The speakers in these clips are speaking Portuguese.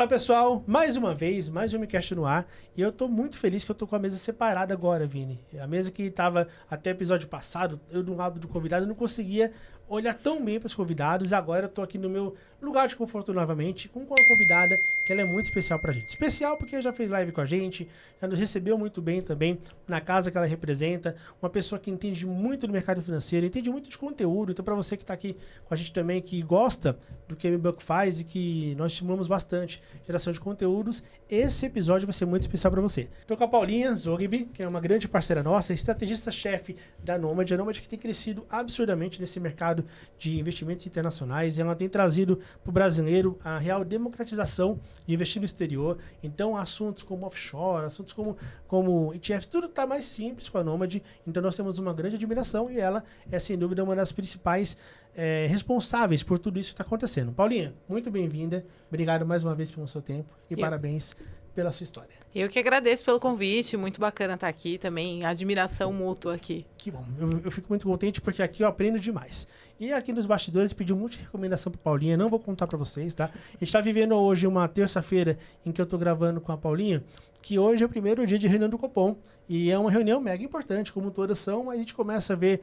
Fala pessoal, mais uma vez, mais um MCast no ar. E eu tô muito feliz que eu tô com a mesa separada agora, Vini. A mesa que tava até o episódio passado, eu do lado do convidado não conseguia olhar tão bem para os convidados. Agora eu tô aqui no meu lugar de conforto novamente com uma convidada que ela é muito especial pra gente. Especial porque já fez live com a gente, já nos recebeu muito bem também na casa que ela representa. Uma pessoa que entende muito do mercado financeiro, entende muito de conteúdo. Então, para você que tá aqui com a gente também, que gosta do que a MBuck faz e que nós estimulamos bastante geração de conteúdos, esse episódio vai ser muito especial para você. Estou com a Paulinha Zogby, que é uma grande parceira nossa, estrategista-chefe da Nomad. A Nomad que tem crescido absurdamente nesse mercado de investimentos internacionais. Ela tem trazido para o brasileiro a real democratização de investir no exterior. Então, assuntos como offshore, assuntos como ETFs, tudo está mais simples com a Nomad. Então, nós temos uma grande admiração e ela é, sem dúvida, uma das principais responsáveis por tudo isso que está acontecendo. Paulinha, muito bem-vinda. Obrigado mais uma vez pelo seu tempo e parabéns pela sua história. Eu que agradeço pelo convite, muito bacana estar aqui também, admiração mútua aqui. Que bom, eu fico muito contente porque aqui eu aprendo demais. E aqui nos bastidores pedi um monte de recomendação para Paulinha, não vou contar para vocês, tá? A gente está vivendo hoje uma terça-feira em que eu estou gravando com a Paulinha, que hoje é o primeiro dia de reunião do Copom. E é uma reunião mega importante, como todas são. A gente começa a ver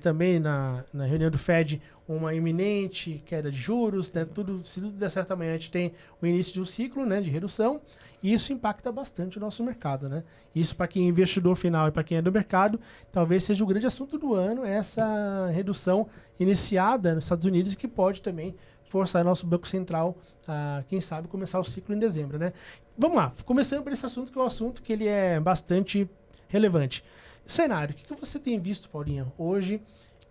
também na reunião do Fed uma iminente queda de juros, né? Se tudo der certo amanhã, a gente tem o início de um ciclo, né, de redução. E isso impacta bastante o nosso mercado, né? Isso para quem é investidor final e para quem é do mercado, talvez seja o grande assunto do ano, essa redução iniciada nos Estados Unidos, que pode também forçar nosso Banco Central a, quem sabe, começar o ciclo em dezembro, né? Vamos lá, começando por esse assunto, que é um assunto que ele é bastante relevante. Cenário, o que você tem visto, Paulinha, hoje,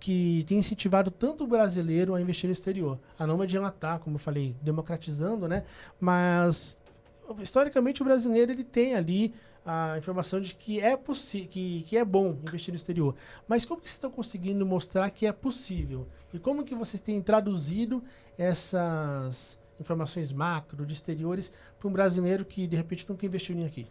que tem incentivado tanto o brasileiro a investir no exterior? A Nomad, ela está, como eu falei, democratizando, né? Mas, historicamente, o brasileiro ele tem ali a informação de que é que é bom investir no exterior. Mas como que vocês estão conseguindo mostrar que é possível? E como que vocês têm traduzido essas informações macro de exteriores para um brasileiro que, de repente, nunca investiu nem aqui?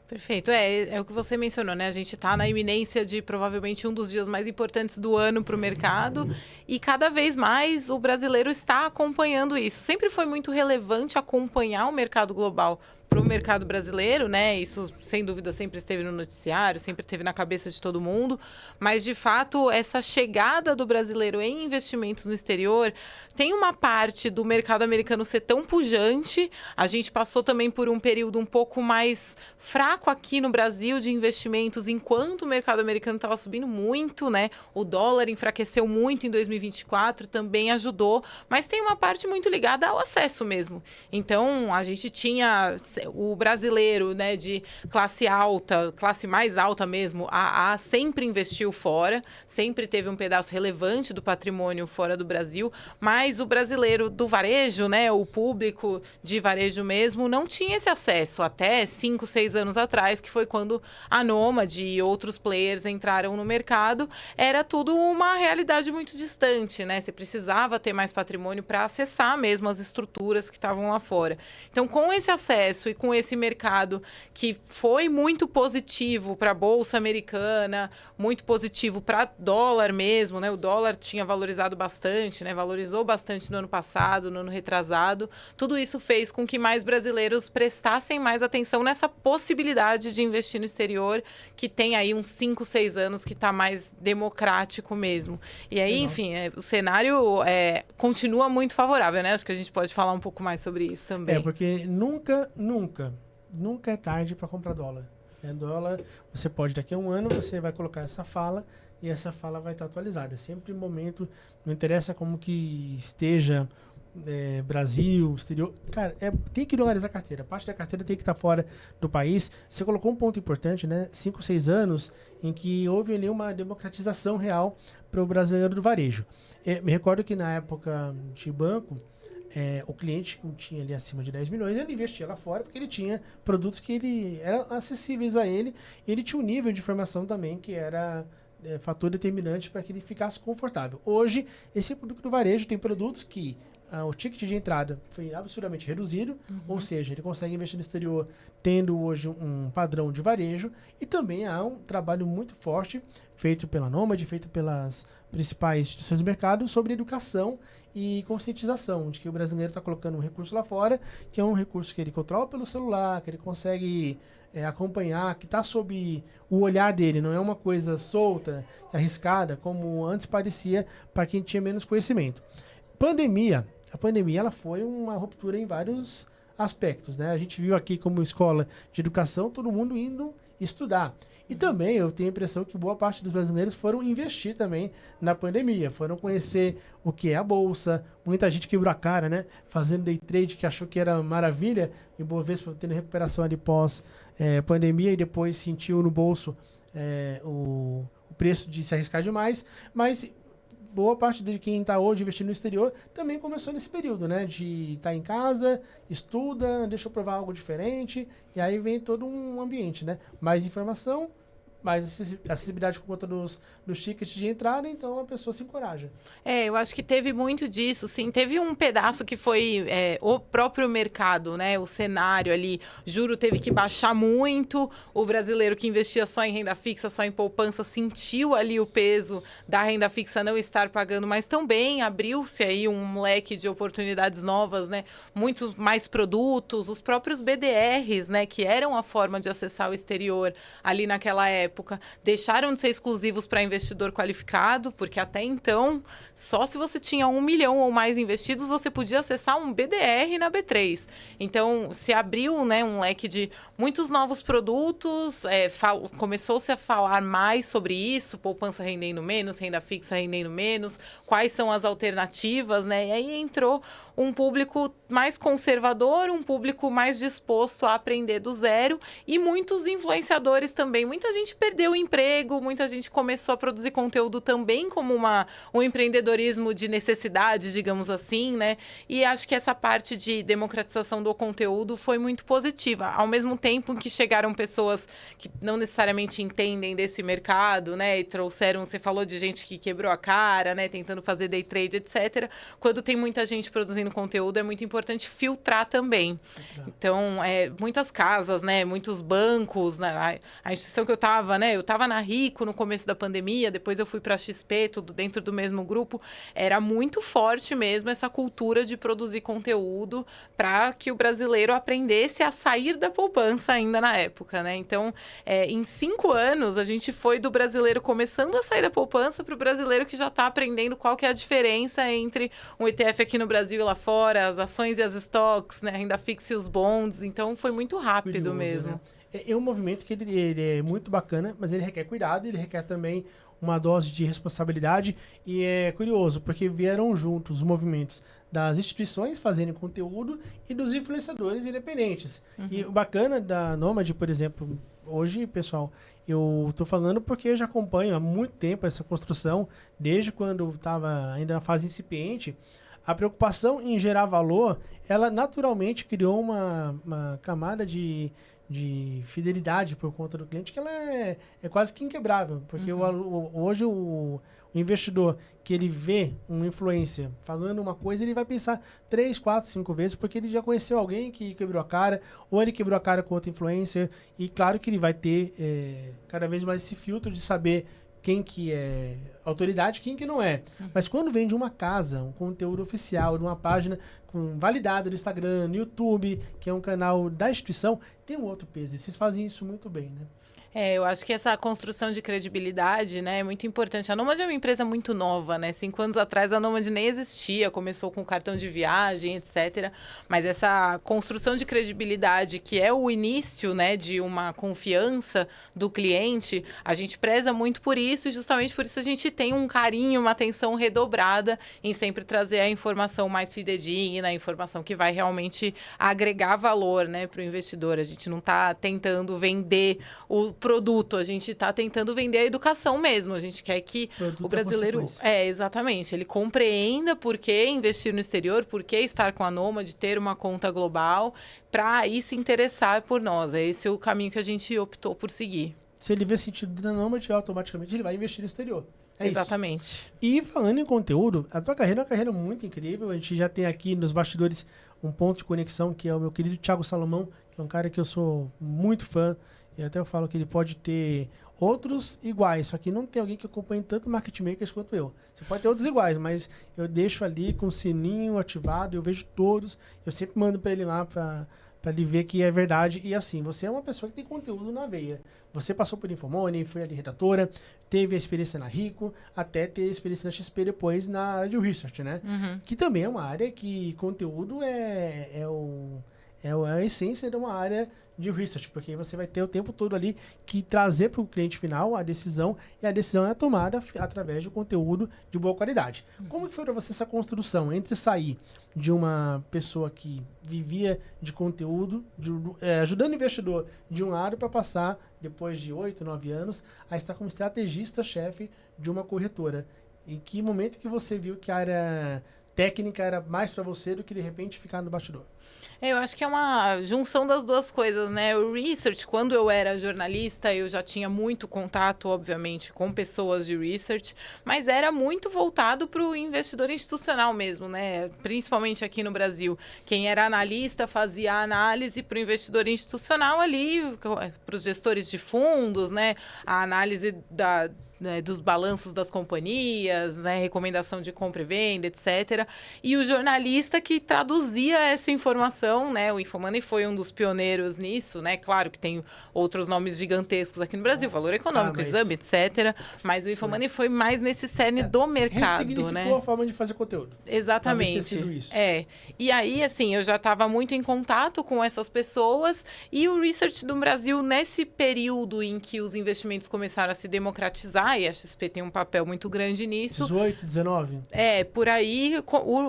Perfeito, é o que você mencionou, né? A gente está na iminência de provavelmente um dos dias mais importantes do ano para o mercado e cada vez mais o brasileiro está acompanhando isso. Sempre foi muito relevante acompanhar o mercado global para o mercado brasileiro, né? Isso, sem dúvida, sempre esteve no noticiário, sempre esteve na cabeça de todo mundo. Mas, de fato, essa chegada do brasileiro em investimentos no exterior tem uma parte do mercado americano ser tão pujante. A gente passou também por um período um pouco mais fraco aqui no Brasil de investimentos, enquanto o mercado americano estava subindo muito, né? O dólar enfraqueceu muito em 2024, também ajudou. Mas tem uma parte muito ligada ao acesso mesmo. Então, a gente tinha o brasileiro, né, de classe alta, classe mais alta mesmo, sempre investiu fora, sempre teve um pedaço relevante do patrimônio fora do Brasil, mas o brasileiro do varejo, né, o público de varejo mesmo, não tinha esse acesso até 5, 6 anos atrás, que foi quando a Nomad e outros players entraram no mercado. Era tudo uma realidade muito distante, né? Você precisava ter mais patrimônio para acessar mesmo as estruturas que estavam lá fora. Então, com esse acesso e com esse mercado que foi muito positivo para a Bolsa Americana, muito positivo para dólar mesmo, né? O dólar tinha valorizado bastante, né? Valorizou bastante no ano passado, no ano retrasado. Tudo isso fez com que mais brasileiros prestassem mais atenção nessa possibilidade de investir no exterior, que tem aí uns 5, 6 anos que está mais democrático mesmo. E aí, enfim, o cenário continua muito favorável, né? Acho que a gente pode falar um pouco mais sobre isso também. Porque nunca é tarde para comprar dólar. Dólar, você pode, daqui a um ano, você vai colocar essa fala e essa fala vai estar atualizada. É sempre momento, não interessa como que esteja Brasil, exterior. Cara, tem que dolarizar a carteira. Parte da carteira tem que estar fora do país. Você colocou um ponto importante, né? 5, 6 anos em que houve ali uma democratização real para o brasileiro do varejo. Me recordo que na época de banco, o cliente que tinha ali acima de 10 milhões, ele investia lá fora porque ele tinha produtos que eram acessíveis a ele, e ele tinha um nível de informação também que era fator determinante para que ele ficasse confortável. Hoje, esse público do varejo tem produtos que o ticket de entrada foi absurdamente reduzido, ou seja, ele consegue investir no exterior tendo hoje um padrão de varejo, e também há um trabalho muito forte feito pela Nomad, feito pelas principais instituições do mercado sobre educação e conscientização de que o brasileiro está colocando um recurso lá fora, que é um recurso que ele controla pelo celular, que ele consegue acompanhar, que está sob o olhar dele, não é uma coisa solta, arriscada, como antes parecia para quem tinha menos conhecimento. A pandemia ela foi uma ruptura em vários aspectos, né? A gente viu aqui como escola de educação, todo mundo indo estudar. E também eu tenho a impressão que boa parte dos brasileiros foram investir também na pandemia, foram conhecer o que é a bolsa, muita gente quebrou a cara, né? Fazendo day trade que achou que era maravilha, e Bovespa tendo recuperação ali pós pandemia, e depois sentiu no bolso o preço de se arriscar demais, mas boa parte de quem está hoje investindo no exterior também começou nesse período, né? De estar em casa, estuda, deixa eu provar algo diferente, e aí vem todo um ambiente, né? Mais informação, mais acessibilidade por conta dos tickets de entrada, então a pessoa se encoraja. Eu acho que teve muito disso, sim. Teve um pedaço que foi o próprio mercado, né? O cenário ali, juro teve que baixar muito. O brasileiro que investia só em renda fixa, só em poupança, sentiu ali o peso da renda fixa não estar pagando, mas também abriu-se aí um leque de oportunidades novas, né? Muito mais produtos, os próprios BDRs, né? Que eram a forma de acessar o exterior ali naquela época, deixaram de ser exclusivos para investidor qualificado, porque até então, só se você tinha 1 milhão ou mais investidos, você podia acessar um BDR na B3. Então, se abriu, né, um leque de muitos novos produtos, começou-se a falar mais sobre isso, poupança rendendo menos, renda fixa rendendo menos, quais são as alternativas, né? E aí entrou um público mais conservador, um público mais disposto a aprender do zero, e muitos influenciadores também. Muita gente perdeu o emprego, muita gente começou a produzir conteúdo também como um empreendedorismo de necessidade, digamos assim, né? E acho que essa parte de democratização do conteúdo foi muito positiva. Ao mesmo tempo que chegaram pessoas que não necessariamente entendem desse mercado, né? E trouxeram, você falou de gente que quebrou a cara, né? Tentando fazer day trade, etc. Quando tem muita gente produzindo conteúdo, é muito importante filtrar também. Então, muitas casas, né? Muitos bancos, né? A instituição que eu estava, né? Eu estava na Rico no começo da pandemia, depois eu fui para a XP, tudo dentro do mesmo grupo. Era muito forte mesmo essa cultura de produzir conteúdo para que o brasileiro aprendesse a sair da poupança ainda na época, né? Então, em 5 anos, a gente foi do brasileiro começando a sair da poupança para o brasileiro que já está aprendendo qual que é a diferença entre um ETF aqui no Brasil e lá fora, as ações e as stocks, né? Renda fixa e os bonds. Então, foi muito rápido Curioso, mesmo. Né? É um movimento que ele é muito bacana, mas ele requer cuidado, ele requer também uma dose de responsabilidade, e é curioso, porque vieram juntos os movimentos das instituições fazendo conteúdo e dos influenciadores independentes. E o bacana da Nomad, por exemplo, hoje, pessoal, eu estou falando porque eu já acompanho há muito tempo essa construção, desde quando estava ainda na fase incipiente. A preocupação em gerar valor, ela naturalmente criou uma camada de fidelidade por conta do cliente, que ela é quase que inquebrável, porque hoje o investidor que ele vê um influencer falando uma coisa, ele vai pensar 3, 4, 5 vezes, porque ele já conheceu alguém que quebrou a cara, ou ele quebrou a cara com outro influencer, e claro que ele vai ter cada vez mais esse filtro de saber quem que é autoridade, quem que não é. Mas quando vem de uma casa, um conteúdo oficial, de uma página validada no Instagram, no YouTube, que é um canal da instituição, tem um outro peso. E vocês fazem isso muito bem, né? Eu acho que essa construção de credibilidade, né, é muito importante. A Nomad é uma empresa muito nova, né? 5 anos atrás a Nomad nem existia, começou com cartão de viagem, etc. Mas essa construção de credibilidade, que é o início, né, de uma confiança do cliente, a gente preza muito por isso, e justamente por isso a gente tem um carinho, uma atenção redobrada em sempre trazer a informação mais fidedigna, a informação que vai realmente agregar valor, né, para o investidor. A gente não está tentando vender o produto, a gente está tentando vender a educação mesmo. A gente quer que o brasileiro... exatamente. Ele compreenda por que investir no exterior, por que estar com a Nomad, ter uma conta global, para aí se interessar por nós. Esse é o caminho que a gente optou por seguir. Se ele vê sentido na Nomad, automaticamente ele vai investir no exterior. Exatamente. E falando em conteúdo, a tua carreira é uma carreira muito incrível. A gente já tem aqui nos bastidores um ponto de conexão, que é o meu querido Thiago Salomão, que é um cara que eu sou muito fã. E até eu falo que ele pode ter outros iguais, só que não tem alguém que acompanhe tanto market makers quanto eu. Você pode ter outros iguais, mas eu deixo ali com o sininho ativado, eu vejo todos, eu sempre mando para ele lá para ele ver que é verdade. E assim, você é uma pessoa que tem conteúdo na veia. Você passou por Infomoney, foi ali redatora, teve a experiência na Rico, até ter a experiência na XP depois na área de research, né? Que também é uma área que conteúdo é a essência de uma área de research, porque você vai ter o tempo todo ali que trazer para o cliente final a decisão, e a decisão é tomada através de conteúdo de boa qualidade. Como que foi para você essa construção entre sair de uma pessoa que vivia de conteúdo, ajudando o investidor de um lado, para passar, depois de 8, 9 anos, a estar como estrategista-chefe de uma corretora? Em que momento que você viu que a área técnica era mais para você do que, de repente, ficar no bastidor? Eu acho que é uma junção das duas coisas, né? O research, quando eu era jornalista, eu já tinha muito contato, obviamente, com pessoas de research, mas era muito voltado para o investidor institucional mesmo, né? Principalmente aqui no Brasil. Quem era analista fazia a análise para o investidor institucional ali, para os gestores de fundos, né? A análise dos balanços das companhias, né, recomendação de compra e venda, etc. E o jornalista que traduzia essa informação, né, o Infomoney foi um dos pioneiros nisso, né, claro que tem outros nomes gigantescos aqui no Brasil, Valor Econômico, Exame, etc. Mas o Infomoney foi mais nesse cerne do mercado, né? A forma de fazer conteúdo. Exatamente. Isso. E aí, assim, eu já estava muito em contato com essas pessoas, e o research do Brasil, nesse período em que os investimentos começaram a se democratizar, e a XP tem um papel muito grande nisso. 18, 19? Por aí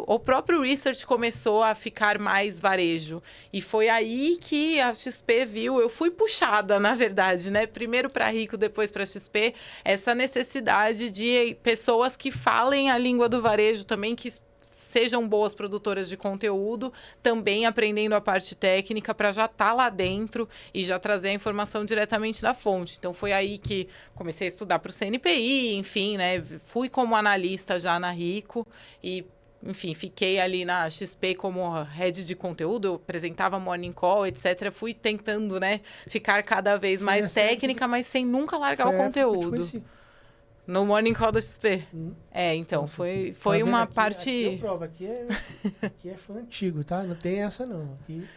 o próprio research começou a ficar mais varejo. E foi aí que a XP viu, eu fui puxada, na verdade, né? Primeiro para Rico, depois para XP, essa necessidade de pessoas que falem a língua do varejo também, que sejam boas produtoras de conteúdo, também aprendendo a parte técnica para já estar lá dentro e já trazer a informação diretamente da fonte. Então, foi aí que comecei a estudar para o CNPI, enfim, né? Fui como analista já na Rico e, enfim, fiquei ali na XP como head de conteúdo, eu apresentava Morning Call, etc. Fui tentando, né, ficar cada vez mais técnica, mas sem nunca largar o conteúdo. No Morning Call da XP. Então, foi uma aqui, parte... Aqui eu provo, aqui é fã antigo, tá? Não tem essa, não. Aqui...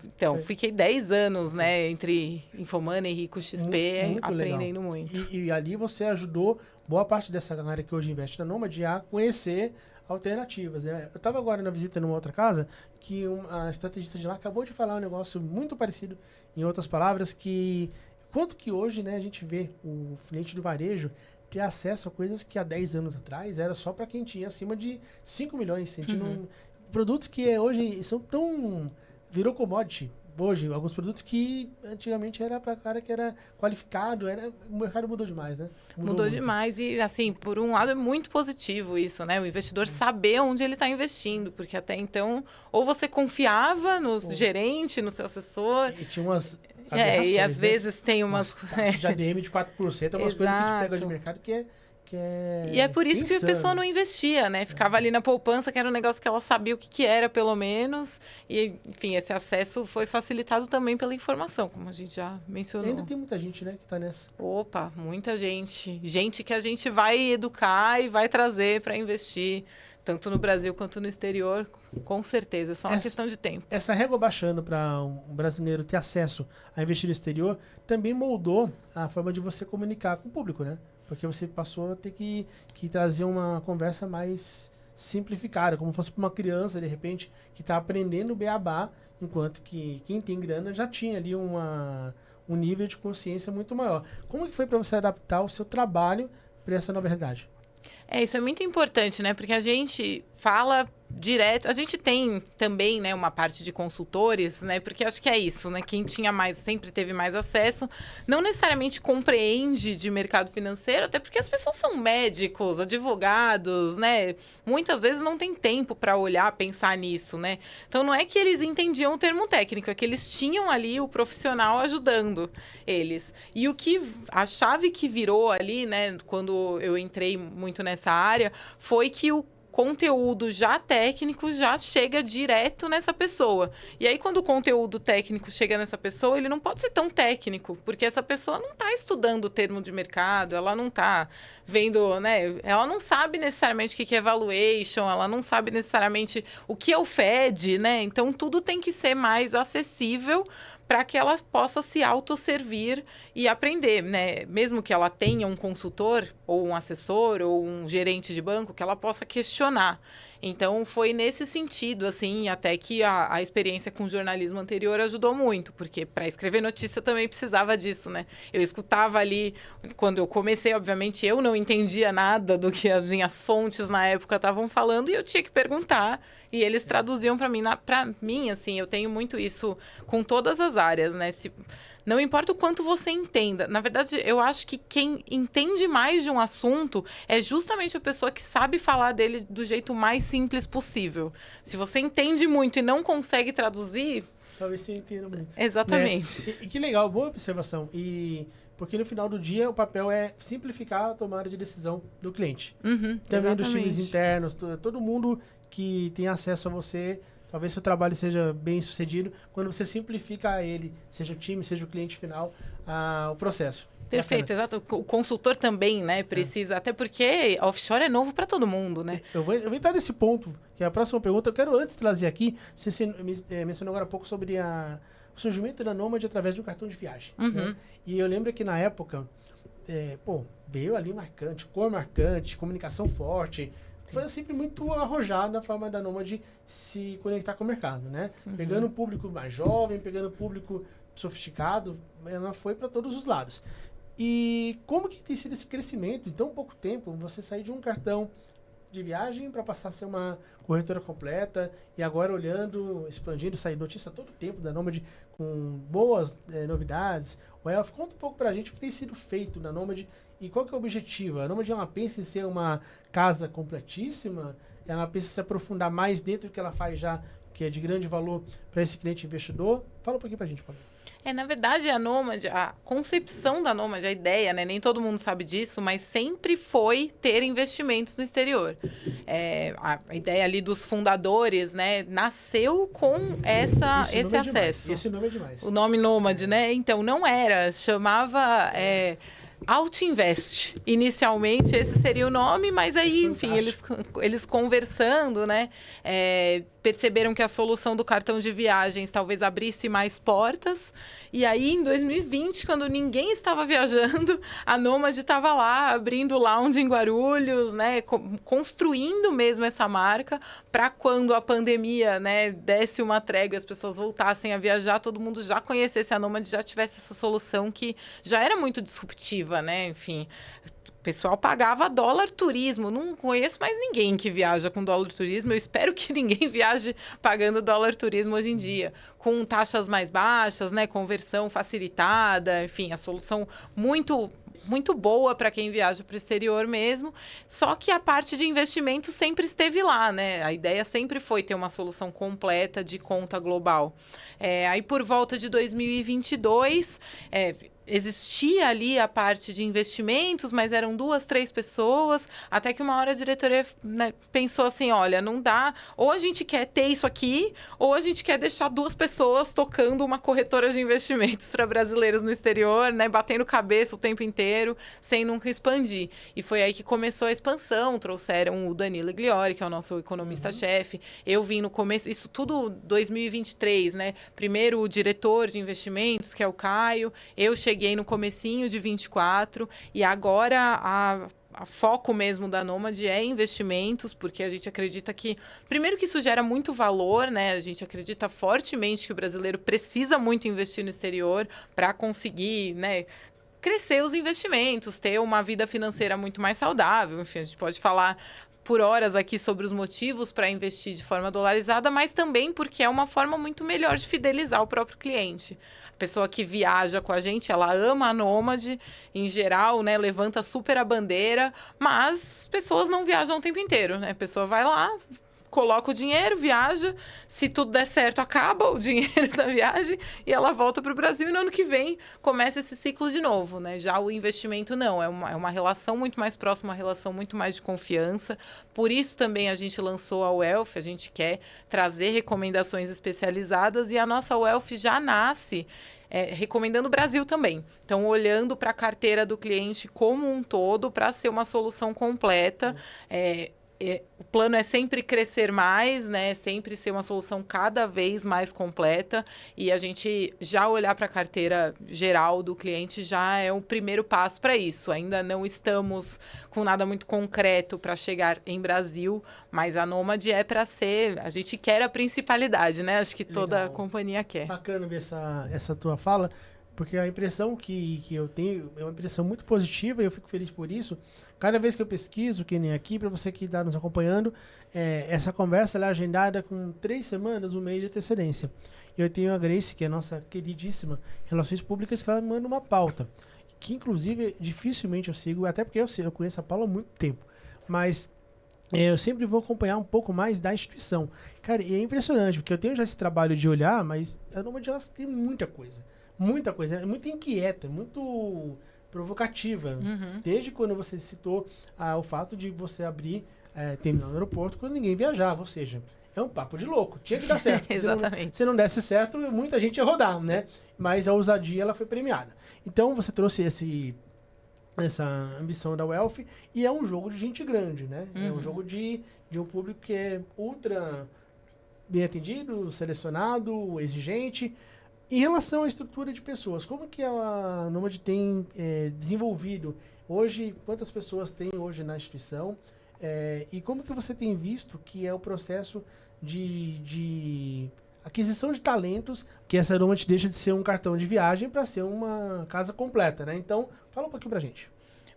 Então, fiquei 10 anos, né, entre Infomoney e Rico XP, muito aprendendo legal. muito. E ali você ajudou boa parte dessa galera que hoje investe na Nomad a conhecer alternativas, né? Eu estava agora na visita numa outra casa que a estrategista de lá acabou de falar um negócio muito parecido, em outras palavras, que quanto que hoje, né, a gente vê o cliente do varejo ter acesso a coisas que há 10 anos atrás era só para quem tinha acima de 5 milhões. A gente não, produtos que hoje são tão... virou commodity. Hoje, alguns produtos que antigamente era para cara que era qualificado, o mercado mudou demais, né? Mudou demais e, assim, por um lado é muito positivo isso, né? O investidor saber onde ele está investindo, porque até então, ou você confiava no gerente, no seu assessor... E tinha umas... e às vezes tem umas... de ADM de 4%, é umas coisas que a gente pega de mercado que é... E é por isso que a pessoa não investia, né? Ficava ali na poupança, que era um negócio que ela sabia o que era, pelo menos. E, enfim, esse acesso foi facilitado também pela informação, como a gente já mencionou. E ainda tem muita gente, né, que tá nessa. Opa, muita gente. Gente que a gente vai educar e vai trazer para investir, tanto no Brasil quanto no exterior, com certeza. É só uma questão de tempo. Essa régua baixando para um brasileiro ter acesso a investir no exterior também moldou a forma de você comunicar com o público, né? Porque você passou a ter que trazer uma conversa mais simplificada, como fosse para uma criança, de repente, que está aprendendo o beabá, enquanto que quem tem grana já tinha ali um nível de consciência muito maior. Como que foi para você adaptar o seu trabalho para essa nova realidade? Isso é muito importante, né? Porque a gente fala direto. A gente tem também, né, uma parte de consultores, né, porque acho que é isso, né, quem tinha mais, sempre teve mais acesso, não necessariamente compreende de mercado financeiro, até porque as pessoas são médicos, advogados, né, muitas vezes não tem tempo para olhar, pensar nisso, né. Então não é que eles entendiam o termo técnico, é que eles tinham ali o profissional ajudando eles. E a chave que virou ali, né, quando eu entrei muito nessa área, foi que o conteúdo já técnico já chega direto nessa pessoa. E aí, quando o conteúdo técnico chega nessa pessoa, ele não pode ser tão técnico, porque essa pessoa não está estudando o termo de mercado, ela não está vendo, né? Ela não sabe necessariamente o que é valuation, ela não sabe necessariamente o que é o Fed, né? Então, tudo tem que ser mais acessível para que ela possa se autosservir e aprender, né? Mesmo que ela tenha um consultor, ou um assessor, ou um gerente de banco, que ela possa questionar. Então, foi nesse sentido, assim, até que a experiência com o jornalismo anterior ajudou muito, porque para escrever notícia também precisava disso, né? Eu escutava ali, quando eu comecei, obviamente, eu não entendia nada do que as minhas fontes na época estavam falando, e eu tinha que perguntar, e eles traduziam para mim. Para mim, assim, eu tenho muito isso com todas as áreas, né? Não importa o quanto você entenda. Na verdade, eu acho que quem entende mais de um assunto é justamente a pessoa que sabe falar dele do jeito mais simples possível. Se você entende muito e não consegue traduzir... Talvez você entenda muito. Exatamente. Né? E que legal, boa observação. Porque no final do dia, o papel é simplificar a tomada de decisão do cliente. Também dos times internos, todo mundo que tem acesso a você... Talvez seu trabalho seja bem sucedido quando você simplifica a ele, seja o time, seja o cliente final, o processo. Perfeito, exato. O consultor também, né, precisa, até porque offshore é novo para todo mundo, né? Eu vou entrar nesse ponto, que é a próxima pergunta. Eu quero antes trazer aqui, você mencionou agora há pouco sobre o surgimento da Nômade através de um cartão de viagem. Né? E eu lembro que na época, veio ali marcante, cor marcante, comunicação forte. Foi sempre muito arrojada a forma da Nômade se conectar com o mercado, né? Pegando o público mais jovem, pegando o público sofisticado, ela foi para todos os lados. E como que tem sido esse crescimento em tão pouco tempo? Você sair de um cartão de viagem para passar a ser uma corretora completa e agora olhando, expandindo, saindo notícia todo o tempo da Nômade com boas novidades. Elf, conta um pouco para a gente o que tem sido feito na Nômade e qual que é o objetivo. A Nômade pensa em ser uma casa completíssima? Ela pensa em se aprofundar mais dentro do que ela faz já, que é de grande valor para esse cliente investidor? Fala um pouquinho para a gente, Paulo. Na verdade, a Nômade, a concepção da Nômade, a ideia, né, nem todo mundo sabe disso, mas sempre foi ter investimentos no exterior. A ideia ali dos fundadores, né, nasceu com esse acesso. Esse nome é demais. O nome Nômade, né? Então, não era, chamava... Altinvest. Inicialmente, esse seria o nome, mas aí, enfim, eles conversando, né, perceberam que a solução do cartão de viagens talvez abrisse mais portas. E aí, em 2020, quando ninguém estava viajando, a Nômade estava lá, abrindo lounge em Guarulhos, né, construindo mesmo essa marca, para quando a pandemia, né, desse uma trégua e as pessoas voltassem a viajar, todo mundo já conhecesse a Nômade, já tivesse essa solução que já era muito disruptiva, né? Enfim, o pessoal pagava dólar turismo. Não conheço mais ninguém que viaja com dólar turismo. Eu espero que ninguém viaje pagando dólar turismo hoje em dia. Com taxas mais baixas, né? Conversão facilitada, enfim, a solução muito boa para quem viaja para o exterior mesmo, só que a parte de investimento sempre esteve lá, né? A ideia sempre foi ter uma solução completa de conta global. Aí, por volta de 2022, existia ali a parte de investimentos, mas eram 2, 3 pessoas, até que uma hora a diretoria, né, pensou assim, olha, não dá, ou a gente quer ter isso aqui, ou a gente quer deixar 2 pessoas tocando uma corretora de investimentos para brasileiros no exterior, né, batendo cabeça o tempo inteiro, sem nunca expandir. E foi aí que começou a expansão, trouxeram o Danilo Igliori, que é o nosso economista-chefe, eu vim no começo, isso tudo 2023, né, primeiro o diretor de investimentos, que é o Caio, eu cheguei no comecinho de 24 e agora a foco mesmo da Nômade é investimentos, porque a gente acredita que, primeiro que isso gera muito valor, né? A gente acredita fortemente que o brasileiro precisa muito investir no exterior para conseguir, né, crescer os investimentos, ter uma vida financeira muito mais saudável. Enfim, a gente pode falar por horas aqui sobre os motivos para investir de forma dolarizada, mas também porque é uma forma muito melhor de fidelizar o próprio cliente. A pessoa que viaja com a gente, ela ama a Nômade, em geral, né, levanta super a bandeira, mas as pessoas não viajam o tempo inteiro, né? A pessoa vai lá, coloca o dinheiro, viaja, se tudo der certo, acaba o dinheiro da viagem e ela volta para o Brasil e no ano que vem começa esse ciclo de novo, né? Já o investimento não, é uma relação muito mais próxima, uma relação muito mais de confiança. Por isso também a gente lançou a Wealth, a gente quer trazer recomendações especializadas e a nossa Wealth já nasce recomendando o Brasil também. Então, olhando para a carteira do cliente como um todo para ser uma solução completa. O plano é sempre crescer mais, né? Sempre ser uma solução cada vez mais completa. E a gente já olhar para a carteira geral do cliente já é o primeiro passo para isso. Ainda não estamos com nada muito concreto para chegar em Brasil, mas a Nômade é para ser... A gente quer a principalidade, né? Acho que toda companhia quer. Bacana ver essa tua fala, porque a impressão que eu tenho é uma impressão muito positiva e eu fico feliz por isso. Cada vez que eu pesquiso, que nem aqui, para você que está nos acompanhando, essa conversa ela é agendada com 3 semanas, um mês de antecedência. Eu tenho a Grace, que é nossa queridíssima Relações Públicas, que ela me manda uma pauta, que inclusive dificilmente eu sigo, até porque eu conheço a Paula há muito tempo, mas eu sempre vou acompanhar um pouco mais da instituição. Cara, e é impressionante, porque eu tenho já esse trabalho de olhar, mas a Nômade tem muita coisa. Muita coisa, é muito inquieta, é muito provocativa. Uhum. Desde quando você citou o fato de você abrir terminal no aeroporto quando ninguém viajava, ou seja, é um papo de louco, tinha que dar certo. Exatamente. Se não desse certo, muita gente ia rodar, né? Mas a ousadia ela foi premiada. Então você trouxe essa ambição da Wealth e é um jogo de gente grande, né? Uhum. É um jogo de um público que é ultra bem atendido, selecionado, exigente. Em relação à estrutura de pessoas, como que a Nômade tem desenvolvido hoje? Quantas pessoas tem hoje na instituição? E como que você tem visto que é o processo de aquisição de talentos, que essa Nômade deixa de ser um cartão de viagem para ser uma casa completa, né? Então, fala um pouquinho pra gente.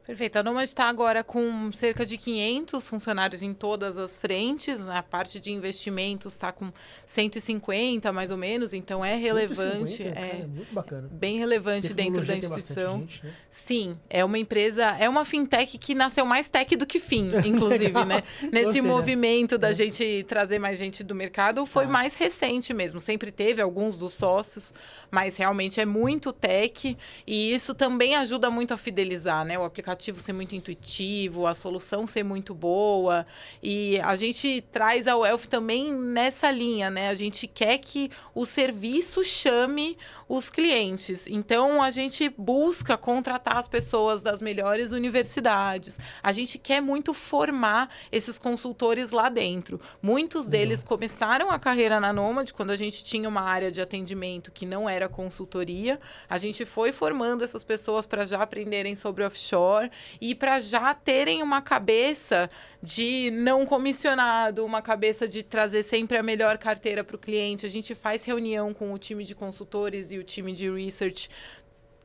Perfeito. A Nômade está agora com cerca de 500 funcionários em todas as frentes. Na parte de investimentos está com 150, mais ou menos. Então, é relevante. 150, cara, muito bacana. Bem relevante dentro da instituição. Gente, né? Sim, é uma empresa, é uma fintech que nasceu mais tech do que fim, inclusive, né? Nesse movimento da gente trazer mais gente do mercado, foi mais recente mesmo. Sempre teve alguns dos sócios, mas realmente é muito tech. E isso também ajuda muito a fidelizar, né? O aplicativo ser muito intuitivo, a solução ser muito boa. E a gente traz a Wealth também nessa linha, né? A gente quer que o serviço chame os clientes. Então, a gente busca contratar as pessoas das melhores universidades. A gente quer muito formar esses consultores lá dentro. Muitos deles começaram a carreira na Nômade, quando a gente tinha uma área de atendimento que não era consultoria. A gente foi formando essas pessoas para já aprenderem sobre offshore e para já terem uma cabeça de não comissionado, uma cabeça de trazer sempre a melhor carteira para o cliente. A gente faz reunião com o time de consultores e o time de research.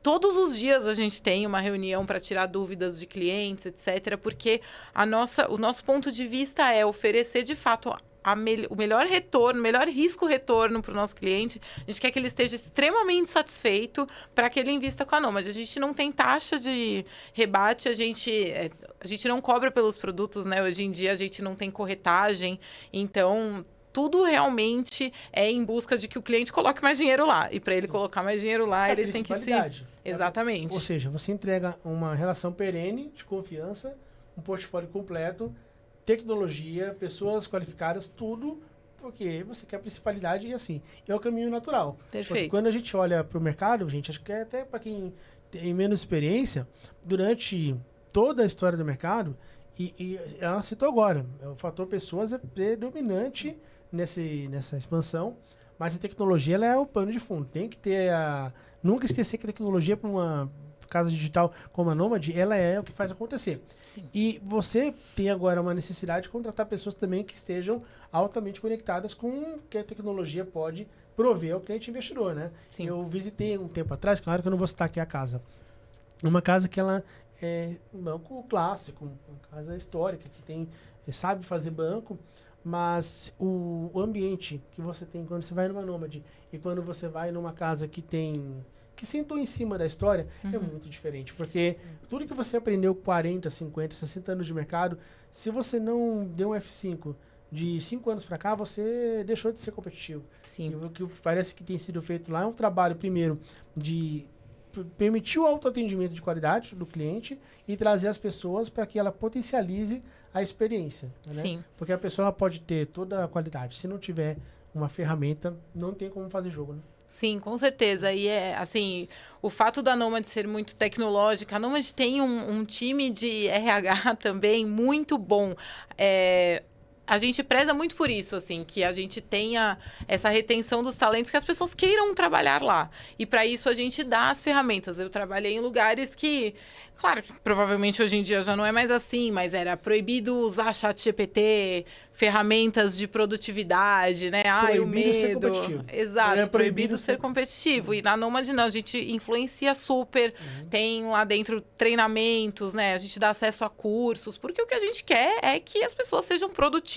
Todos os dias a gente tem uma reunião para tirar dúvidas de clientes, etc., porque o nosso ponto de vista é oferecer, de fato, o melhor retorno, o melhor risco-retorno para o nosso cliente. A gente quer que ele esteja extremamente satisfeito para que ele invista com a Nômade. A gente não tem taxa de rebate, a gente não cobra pelos produtos, né? Hoje em dia a gente não tem corretagem, então tudo realmente é em busca de que o cliente coloque mais dinheiro lá. E para ele colocar mais dinheiro lá, ele tem que se... Exatamente. Ou seja, você entrega uma relação perene de confiança, um portfólio completo, tecnologia, pessoas qualificadas, tudo, porque você quer a principalidade e assim, é o caminho natural. Perfeito. Porque quando a gente olha para o mercado, gente, acho que até para quem tem menos experiência, durante toda a história do mercado, e ela citou agora, o fator pessoas é predominante nessa expansão, mas a tecnologia ela é o pano de fundo. Tem que ter nunca esquecer que a tecnologia para uma casa digital como a Nômade, ela é o que faz acontecer. Sim. E você tem agora uma necessidade de contratar pessoas também que estejam altamente conectadas com o que a tecnologia pode prover ao cliente investidor, né? Sim. Eu visitei um tempo atrás, claro que eu não vou citar aqui a casa, uma casa que ela é um banco clássico, uma casa histórica, que tem, sabe fazer banco, mas o ambiente que você tem quando você vai numa Nômade e quando você vai numa casa que sentou em cima da história, é muito diferente. Porque tudo que você aprendeu 40, 50, 60 anos de mercado, se você não deu um F5 de 5 anos para cá, você deixou de ser competitivo. Sim. E o que parece que tem sido feito lá é um trabalho, primeiro, de permitir o autoatendimento de qualidade do cliente e trazer as pessoas para que ela potencialize a experiência. Né? Sim. Porque a pessoa pode ter toda a qualidade. Se não tiver uma ferramenta, não tem como fazer jogo. Né? Sim, com certeza. E assim, o fato da Nômade ser muito tecnológica, a Nômade tem um time de RH também muito bom. A gente preza muito por isso, assim, que a gente tenha essa retenção dos talentos, que as pessoas queiram trabalhar lá. E para isso a gente dá as ferramentas. Eu trabalhei em lugares que, claro, provavelmente hoje em dia já não é mais assim, mas era proibido usar ChatGPT, ferramentas de produtividade, né? O medo. Ser competitivo. Exato, proibido ser competitivo. E na Nômade não, a gente influencia super, tem lá dentro treinamentos, né? A gente dá acesso a cursos, porque o que a gente quer é que as pessoas sejam produtivas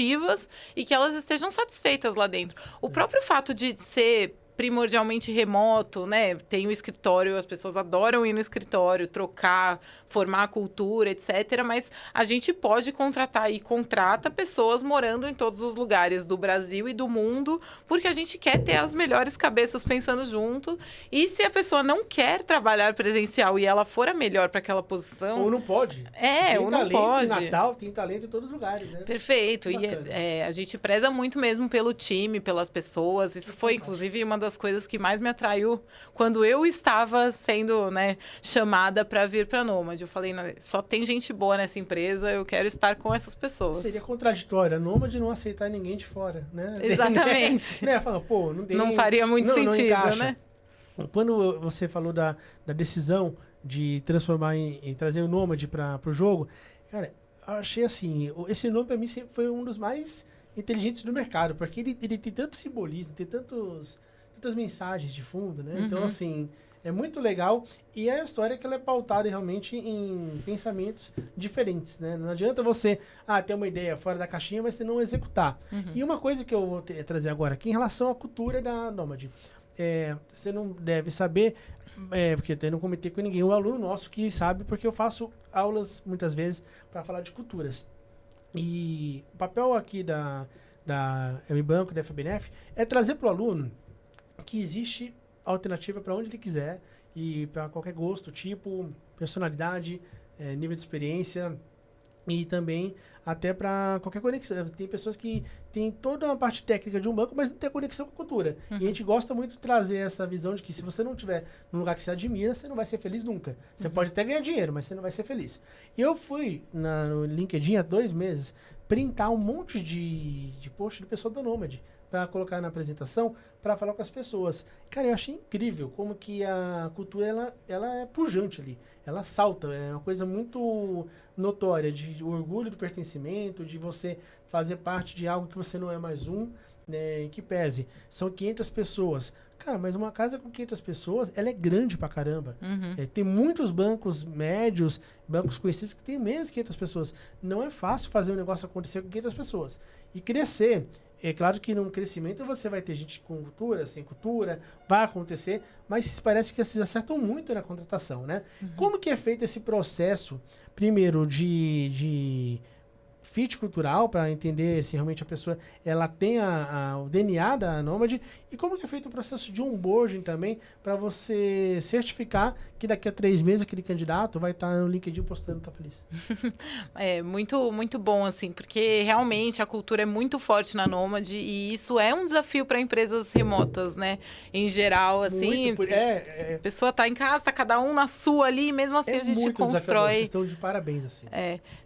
e que elas estejam satisfeitas lá dentro. O próprio fato de ser primordialmente remoto, né? Tem o escritório, as pessoas adoram ir no escritório, trocar, formar a cultura, etc. Mas a gente pode contratar e contrata pessoas morando em todos os lugares do Brasil e do mundo, porque a gente quer ter as melhores cabeças pensando junto. E se a pessoa não quer trabalhar presencial e ela for a melhor para aquela posição... Ou não pode. Ou não pode. Em Natal tem talento em todos os lugares, né? Perfeito. E a gente preza muito mesmo pelo time, pelas pessoas. Isso foi, inclusive, uma das coisas que mais me atraiu quando eu estava sendo, né, chamada para vir para a Nômade. Eu falei, só tem gente boa nessa empresa, eu quero estar com essas pessoas. Seria contraditório a Nômade não aceitar ninguém de fora, né? Exatamente. Né? Fala, pô, não faria muito sentido, né? Quando você falou da decisão de transformar trazer o Nômade para o jogo, cara, eu achei assim, esse nome para mim sempre foi um dos mais inteligentes do mercado, porque ele tem tanto simbolismo, tem tantas mensagens de fundo, né? Então, assim, é muito legal. E é a história que ela é pautada realmente em pensamentos diferentes, né? Não adianta você ter uma ideia fora da caixinha, mas você não executar. E uma coisa que eu vou trazer agora aqui, em relação à cultura da Nômade. Você não deve saber, porque eu não comentei com ninguém, um aluno nosso que sabe, porque eu faço aulas, muitas vezes, para falar de culturas. E o papel aqui da MBanco, da FBNF, é trazer para o aluno que existe alternativa para onde ele quiser e para qualquer gosto, tipo, personalidade, nível de experiência e também até para qualquer conexão. Tem pessoas que têm toda a parte técnica de um banco, mas não tem conexão com a cultura. E a gente gosta muito de trazer essa visão de que se você não estiver num lugar que você admira, você não vai ser feliz nunca. Você pode até ganhar dinheiro, mas você não vai ser feliz. E eu fui no LinkedIn há 2 meses printar um monte de post do pessoal da Nômade para colocar na apresentação, para falar com as pessoas. Cara, eu achei incrível como que a cultura, ela é pujante ali. Ela salta, é uma coisa muito notória, de orgulho do pertencimento, de você fazer parte de algo que você não é mais um, né, que pese. São 500 pessoas. Cara, mas uma casa com 500 pessoas, ela é grande pra caramba. Tem muitos bancos médios, bancos conhecidos que tem menos de 500 pessoas. Não é fácil fazer um negócio acontecer com 500 pessoas. E crescer. É claro que num crescimento você vai ter gente com cultura, sem cultura, vai acontecer, mas parece que vocês acertam muito na contratação, né? Como que é feito esse processo, primeiro, de fit cultural, para entender se realmente a pessoa ela tem o DNA da Nômade, e como que é feito o processo de onboarding também, para você certificar que daqui a 3 meses aquele candidato vai estar no LinkedIn postando, tá feliz. É muito, muito bom, assim, porque realmente a cultura é muito forte na Nômade e isso é um desafio para empresas remotas, né? Em geral, assim, a pessoa tá em casa, tá cada um na sua ali, mesmo assim a gente constrói. Vocês estão de parabéns, assim.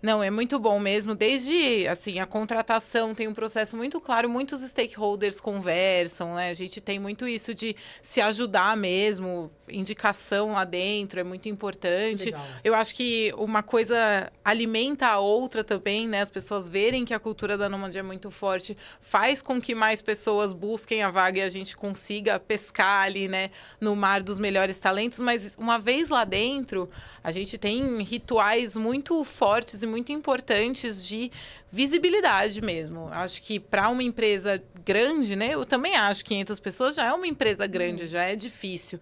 Não, é muito bom mesmo. Desde desde, assim, a contratação tem um processo muito claro, muitos stakeholders conversam, né? A gente tem muito isso de se ajudar mesmo, indicação lá dentro é muito importante. Legal. Eu acho que uma coisa alimenta a outra também, né? As pessoas verem que a cultura da Nomad é muito forte, faz com que mais pessoas busquem a vaga e a gente consiga pescar ali, né, no mar dos melhores talentos, mas uma vez lá dentro, a gente tem rituais muito fortes e muito importantes de visibilidade mesmo. Acho que para uma empresa grande, né, eu também acho que 500 pessoas já é uma empresa grande, já é difícil.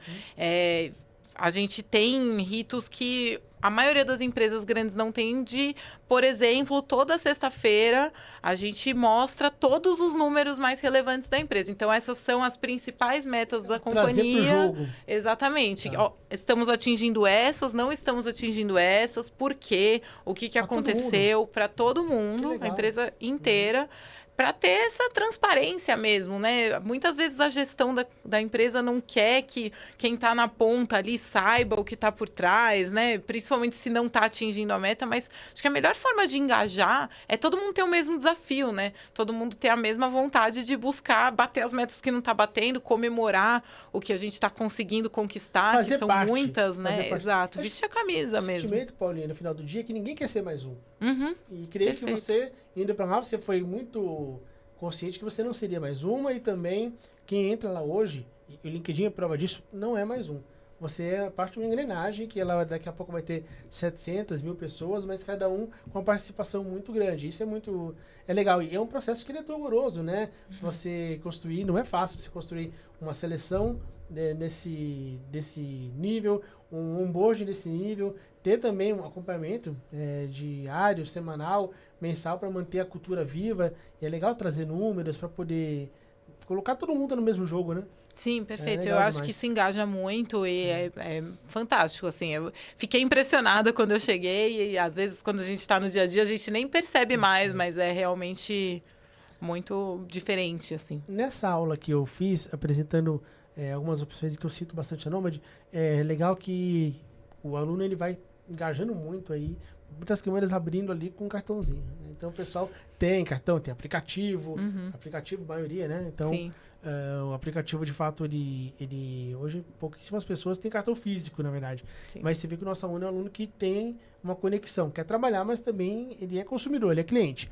A gente tem ritos que a maioria das empresas grandes não tem de, por exemplo, toda sexta-feira a gente mostra todos os números mais relevantes da empresa. Então, essas são as principais metas da companhia. Trazer pro jogo. Exatamente. Tá. Ó, estamos atingindo essas, não estamos atingindo essas, por quê? O que Pra aconteceu para todo mundo, legal. a empresa inteira. Para ter essa transparência mesmo, né? Muitas vezes a gestão da empresa não quer que quem está na ponta ali saiba o que está por trás, né? Principalmente se não está atingindo a meta, mas acho que a melhor forma de engajar é todo mundo ter o mesmo desafio, né? Todo mundo ter a mesma vontade de buscar bater as metas que não está batendo, comemorar o que a gente está conseguindo conquistar, Fazer que são parte, muitas, né? fazer parte. Exato. Vestir a camisa O mesmo. sentimento, Paulinha, no final do dia, é que ninguém quer ser mais um. Uhum. E creio que Perfeito. você, indo para lá, você foi muito consciente que você não seria mais uma, e também quem entra lá hoje, e o LinkedIn é prova disso, não é mais um. Você é parte de uma engrenagem, que ela daqui a pouco vai ter 700 mil pessoas, mas cada um com uma participação muito grande. Isso é muito... É legal. E é um processo que ele é doloroso, né? Você construir... Não é fácil você construir uma seleção desse nível, um onboarding desse nível, ter também um acompanhamento diário, semanal, mensal, para manter a cultura viva. E é legal trazer números para poder colocar todo mundo no mesmo jogo, né? Sim, perfeito. legal Eu acho demais. que isso engaja muito e é fantástico, assim. Eu fiquei impressionada quando eu cheguei e, às vezes, quando a gente está no dia a dia, a gente nem percebe mais, mas é realmente muito diferente, assim. Nessa aula que eu fiz, apresentando algumas opções que eu cito bastante a Nomad, é legal que o aluno ele vai engajando muito aí, muitas câmeras abrindo ali com um cartãozinho, né? Então o pessoal tem cartão, tem aplicativo, aplicativo maioria, né? Então Sim. o aplicativo de fato ele hoje pouquíssimas pessoas têm cartão físico, na verdade. Sim. Mas você vê que o nosso aluno é um aluno que tem uma conexão, quer trabalhar, mas também ele é consumidor, ele é cliente.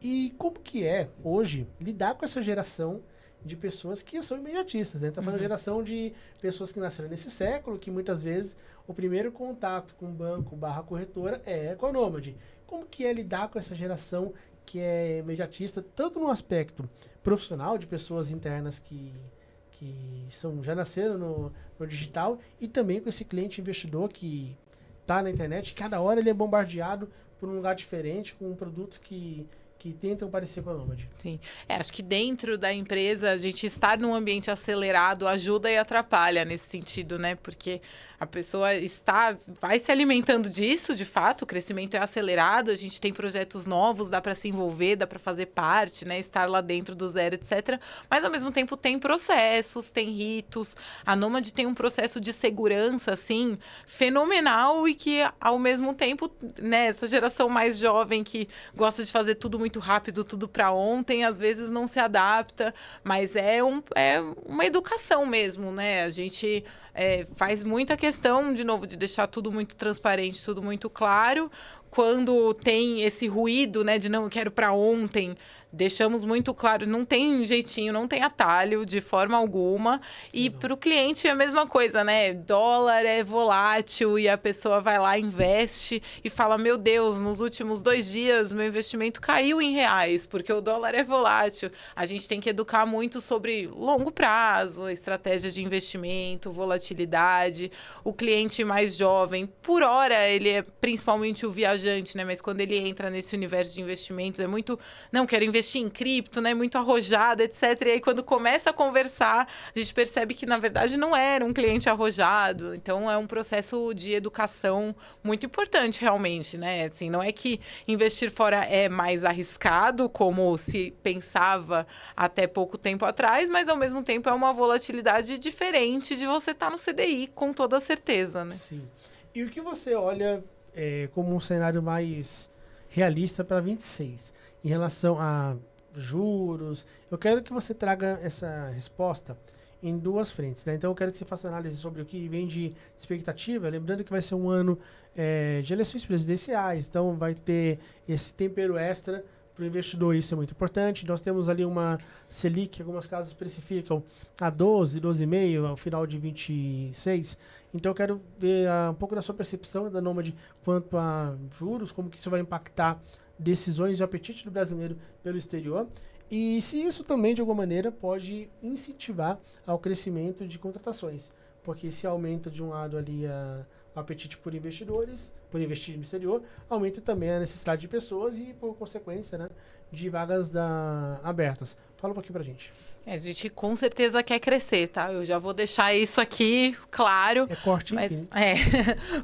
E como que é hoje lidar com essa geração de pessoas que são imediatistas, né? Tá falando geração de pessoas que nasceram nesse século, que muitas vezes o primeiro contato com o banco / corretora é com a Nomad. Como que é lidar com essa geração que é imediatista, tanto no aspecto profissional, de pessoas internas que já nasceram no digital, e também com esse cliente investidor que tá na internet, cada hora ele é bombardeado por um lugar diferente, com produtos que tentam parecer com a Nomad. Sim. Acho que dentro da empresa, a gente estar num ambiente acelerado ajuda e atrapalha nesse sentido, né? Porque a pessoa vai se alimentando disso, de fato, o crescimento é acelerado, a gente tem projetos novos, dá para se envolver, dá para fazer parte, né? Estar lá dentro do zero, etc. Mas, ao mesmo tempo, tem processos, tem ritos. A Nomad tem um processo de segurança, assim, fenomenal e que, ao mesmo tempo, né? Essa geração mais jovem que gosta de fazer tudo muito rápido, tudo para ontem, às vezes não se adapta, mas é uma educação mesmo, né? A gente faz muita questão, de novo, de deixar tudo muito transparente, tudo muito claro. Quando tem esse ruído, né, de não, eu quero para ontem, deixamos muito claro, não tem jeitinho, não tem atalho de forma alguma. E para o cliente é a mesma coisa, né? Dólar é volátil e a pessoa vai lá, investe e fala, meu Deus, nos últimos 2 dias meu investimento caiu em reais, porque o dólar é volátil. A gente tem que educar muito sobre longo prazo, estratégia de investimento, volatilidade. O cliente mais jovem, por hora, ele é principalmente o viajante, né? Mas quando ele entra nesse universo de investimentos, é muito, não, quero investir em cripto, né? Muito arrojado, etc. E aí, quando começa a conversar, a gente percebe que, na verdade, não era um cliente arrojado. Então, é um processo de educação muito importante, realmente, né? Assim, não é que investir fora é mais arriscado, como se pensava até pouco tempo atrás, mas, ao mesmo tempo, é uma volatilidade diferente de você estar no CDI, com toda certeza, né? Sim. E o que você olha como um cenário mais realista para 26. Em relação a juros, eu quero que você traga essa resposta em duas frentes, né? Então eu quero que você faça análise sobre o que vem de expectativa, lembrando que vai ser um ano de eleições presidenciais, então vai ter esse tempero extra para o investidor, isso é muito importante. Nós temos ali uma Selic, algumas casas precificam a 12, 12,5 ao final de 26. Então eu quero ver um pouco da sua percepção da Nomad quanto a juros, como que isso vai impactar decisões e o apetite do brasileiro pelo exterior. E se isso também, de alguma maneira, pode incentivar ao crescimento de contratações. Porque se aumenta, de um lado, ali o apetite por investidores, por investir no exterior, aumenta também a necessidade de pessoas e, por consequência, né, de vagas abertas. Fala um pouquinho pra gente. A gente com certeza quer crescer, tá? Eu já vou deixar isso aqui claro. É corte, mas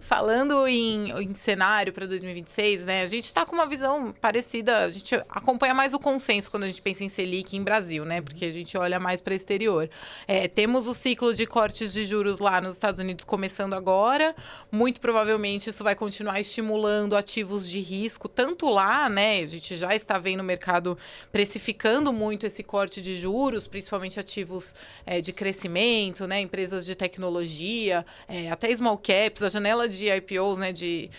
falando em cenário para 2026, né? A gente está com uma visão parecida. A gente acompanha mais o consenso quando a gente pensa em Selic em Brasil, né? Porque a gente olha mais para o exterior. Temos o ciclo de cortes de juros lá nos Estados Unidos começando agora. Muito provavelmente isso vai continuar estimulando ativos de risco, tanto lá, né? A gente já está vendo o mercado precificando muito esse corte de juros, principalmente ativos de crescimento, né, empresas de tecnologia, até small caps, a janela de IPOs, né, de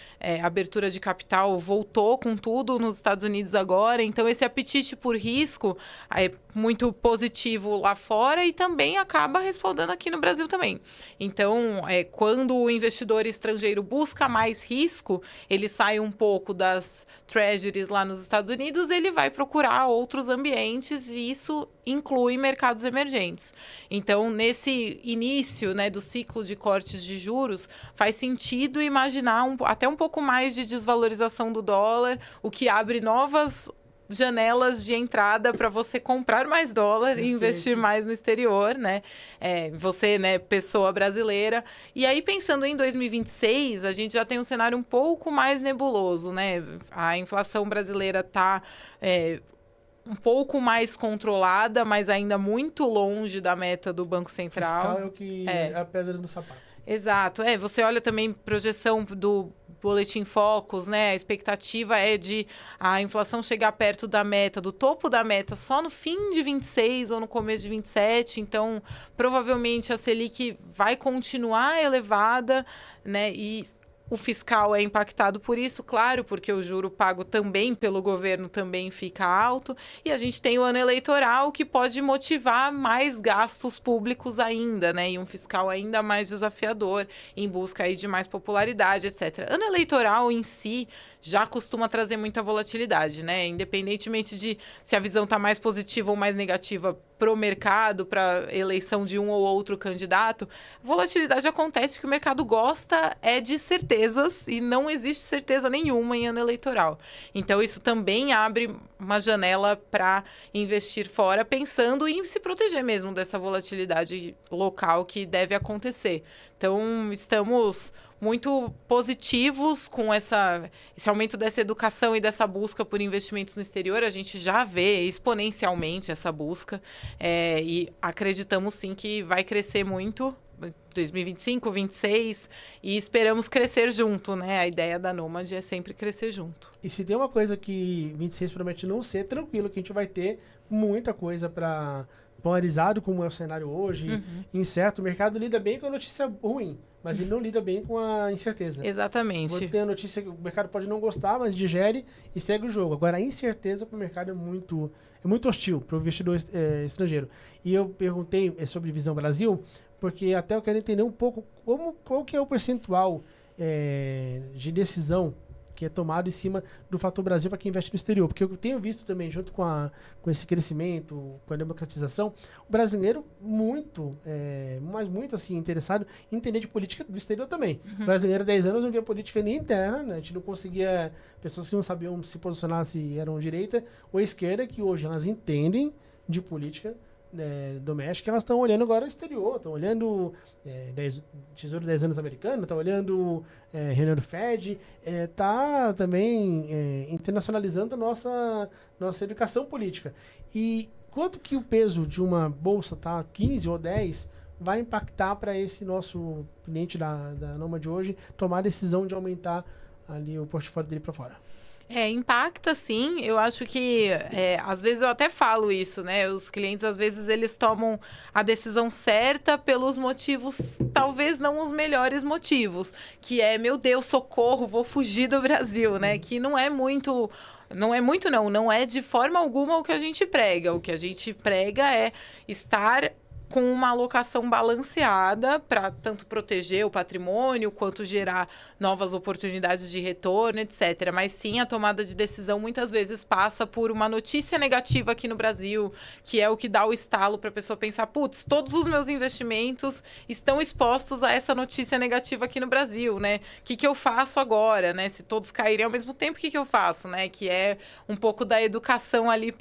abertura de capital voltou com tudo nos Estados Unidos agora, então esse apetite por risco é muito positivo lá fora e também acaba respaldando aqui no Brasil também. Então, quando o investidor estrangeiro busca mais risco, ele sai um pouco das treasuries lá nos Estados Unidos, ele vai procurar outros ambientes e isso inclui mercados emergentes. Então, nesse início, né, do ciclo de cortes de juros, faz sentido imaginar até um pouco mais de desvalorização do dólar, o que abre novas janelas de entrada para você comprar mais dólar e investir mais no exterior, né? Você, né, pessoa brasileira. E aí, pensando em 2026, a gente já tem um cenário um pouco mais nebuloso, né? A inflação brasileira está um pouco mais controlada, mas ainda muito longe da meta do Banco Central. Fiscal é o que é a pedra no sapato. Exato. Você olha também projeção do Boletim Focus, né? A expectativa é de a inflação chegar perto da meta, do topo da meta, só no fim de 26 ou no começo de 27. Então, provavelmente a Selic vai continuar elevada, né? E o fiscal é impactado por isso, claro, porque o juro pago também pelo governo também fica alto. E a gente tem o ano eleitoral que pode motivar mais gastos públicos ainda, né? E um fiscal ainda mais desafiador em busca aí de mais popularidade, etc. Ano eleitoral em si já costuma trazer muita volatilidade, né? Independentemente de se a visão está mais positiva ou mais negativa para o mercado, para eleição de um ou outro candidato, volatilidade acontece porque o mercado gosta de certezas e não existe certeza nenhuma em ano eleitoral. Então, isso também abre uma janela para investir fora, pensando em se proteger mesmo dessa volatilidade local que deve acontecer. Então, estamos muito positivos com esse aumento dessa educação e dessa busca por investimentos no exterior. A gente já vê exponencialmente essa busca e acreditamos sim que vai crescer muito 2025, 2026 e esperamos crescer junto, né? A ideia da Nomad é sempre crescer junto. E se tem uma coisa que 26 promete não ser, tranquilo, que a gente vai ter muita coisa para polarizado como é o cenário hoje, incerto. O mercado lida bem com a notícia ruim, mas ele não lida bem com a incerteza. Exatamente. Você tem a notícia que o mercado pode não gostar, mas digere e segue o jogo. Agora, a incerteza para o mercado é muito hostil para o investidor estrangeiro. E eu perguntei sobre Visão Brasil, porque até eu quero entender um pouco qual que é o percentual de decisão que é tomado em cima do fator Brasil para quem investe no exterior. Porque eu tenho visto também, junto com esse crescimento, com a democratização, o brasileiro mas muito assim, interessado em entender de política do exterior também. O brasileiro há 10 anos não via política nem interna, né? A gente não conseguia, pessoas que não sabiam se posicionar se eram direita ou esquerda, que hoje elas entendem de política doméstica, elas estão olhando agora o exterior, estão olhando Tesouro 10 anos americano, estão olhando reunião do Fed, está também internacionalizando a nossa educação política. E quanto que o peso de uma bolsa, 15 ou 10, vai impactar para esse nosso cliente da Nomad de hoje tomar a decisão de aumentar ali o portfólio dele para fora? Impacta sim. Eu acho que, às vezes eu até falo isso, né? Os clientes, às vezes, eles tomam a decisão certa pelos motivos, talvez não os melhores motivos, que é, meu Deus, socorro, vou fugir do Brasil, né? Que não é muito... Não é de forma alguma o que a gente prega. O que a gente prega é estar com uma alocação balanceada para tanto proteger o patrimônio quanto gerar novas oportunidades de retorno, etc. Mas sim, a tomada de decisão muitas vezes passa por uma notícia negativa aqui no Brasil, que é o que dá o estalo para a pessoa pensar, putz, todos os meus investimentos estão expostos a essa notícia negativa aqui no Brasil, né? O que eu faço agora, né? Se todos caírem ao mesmo tempo, o que eu faço, né? Que é um pouco da educação ali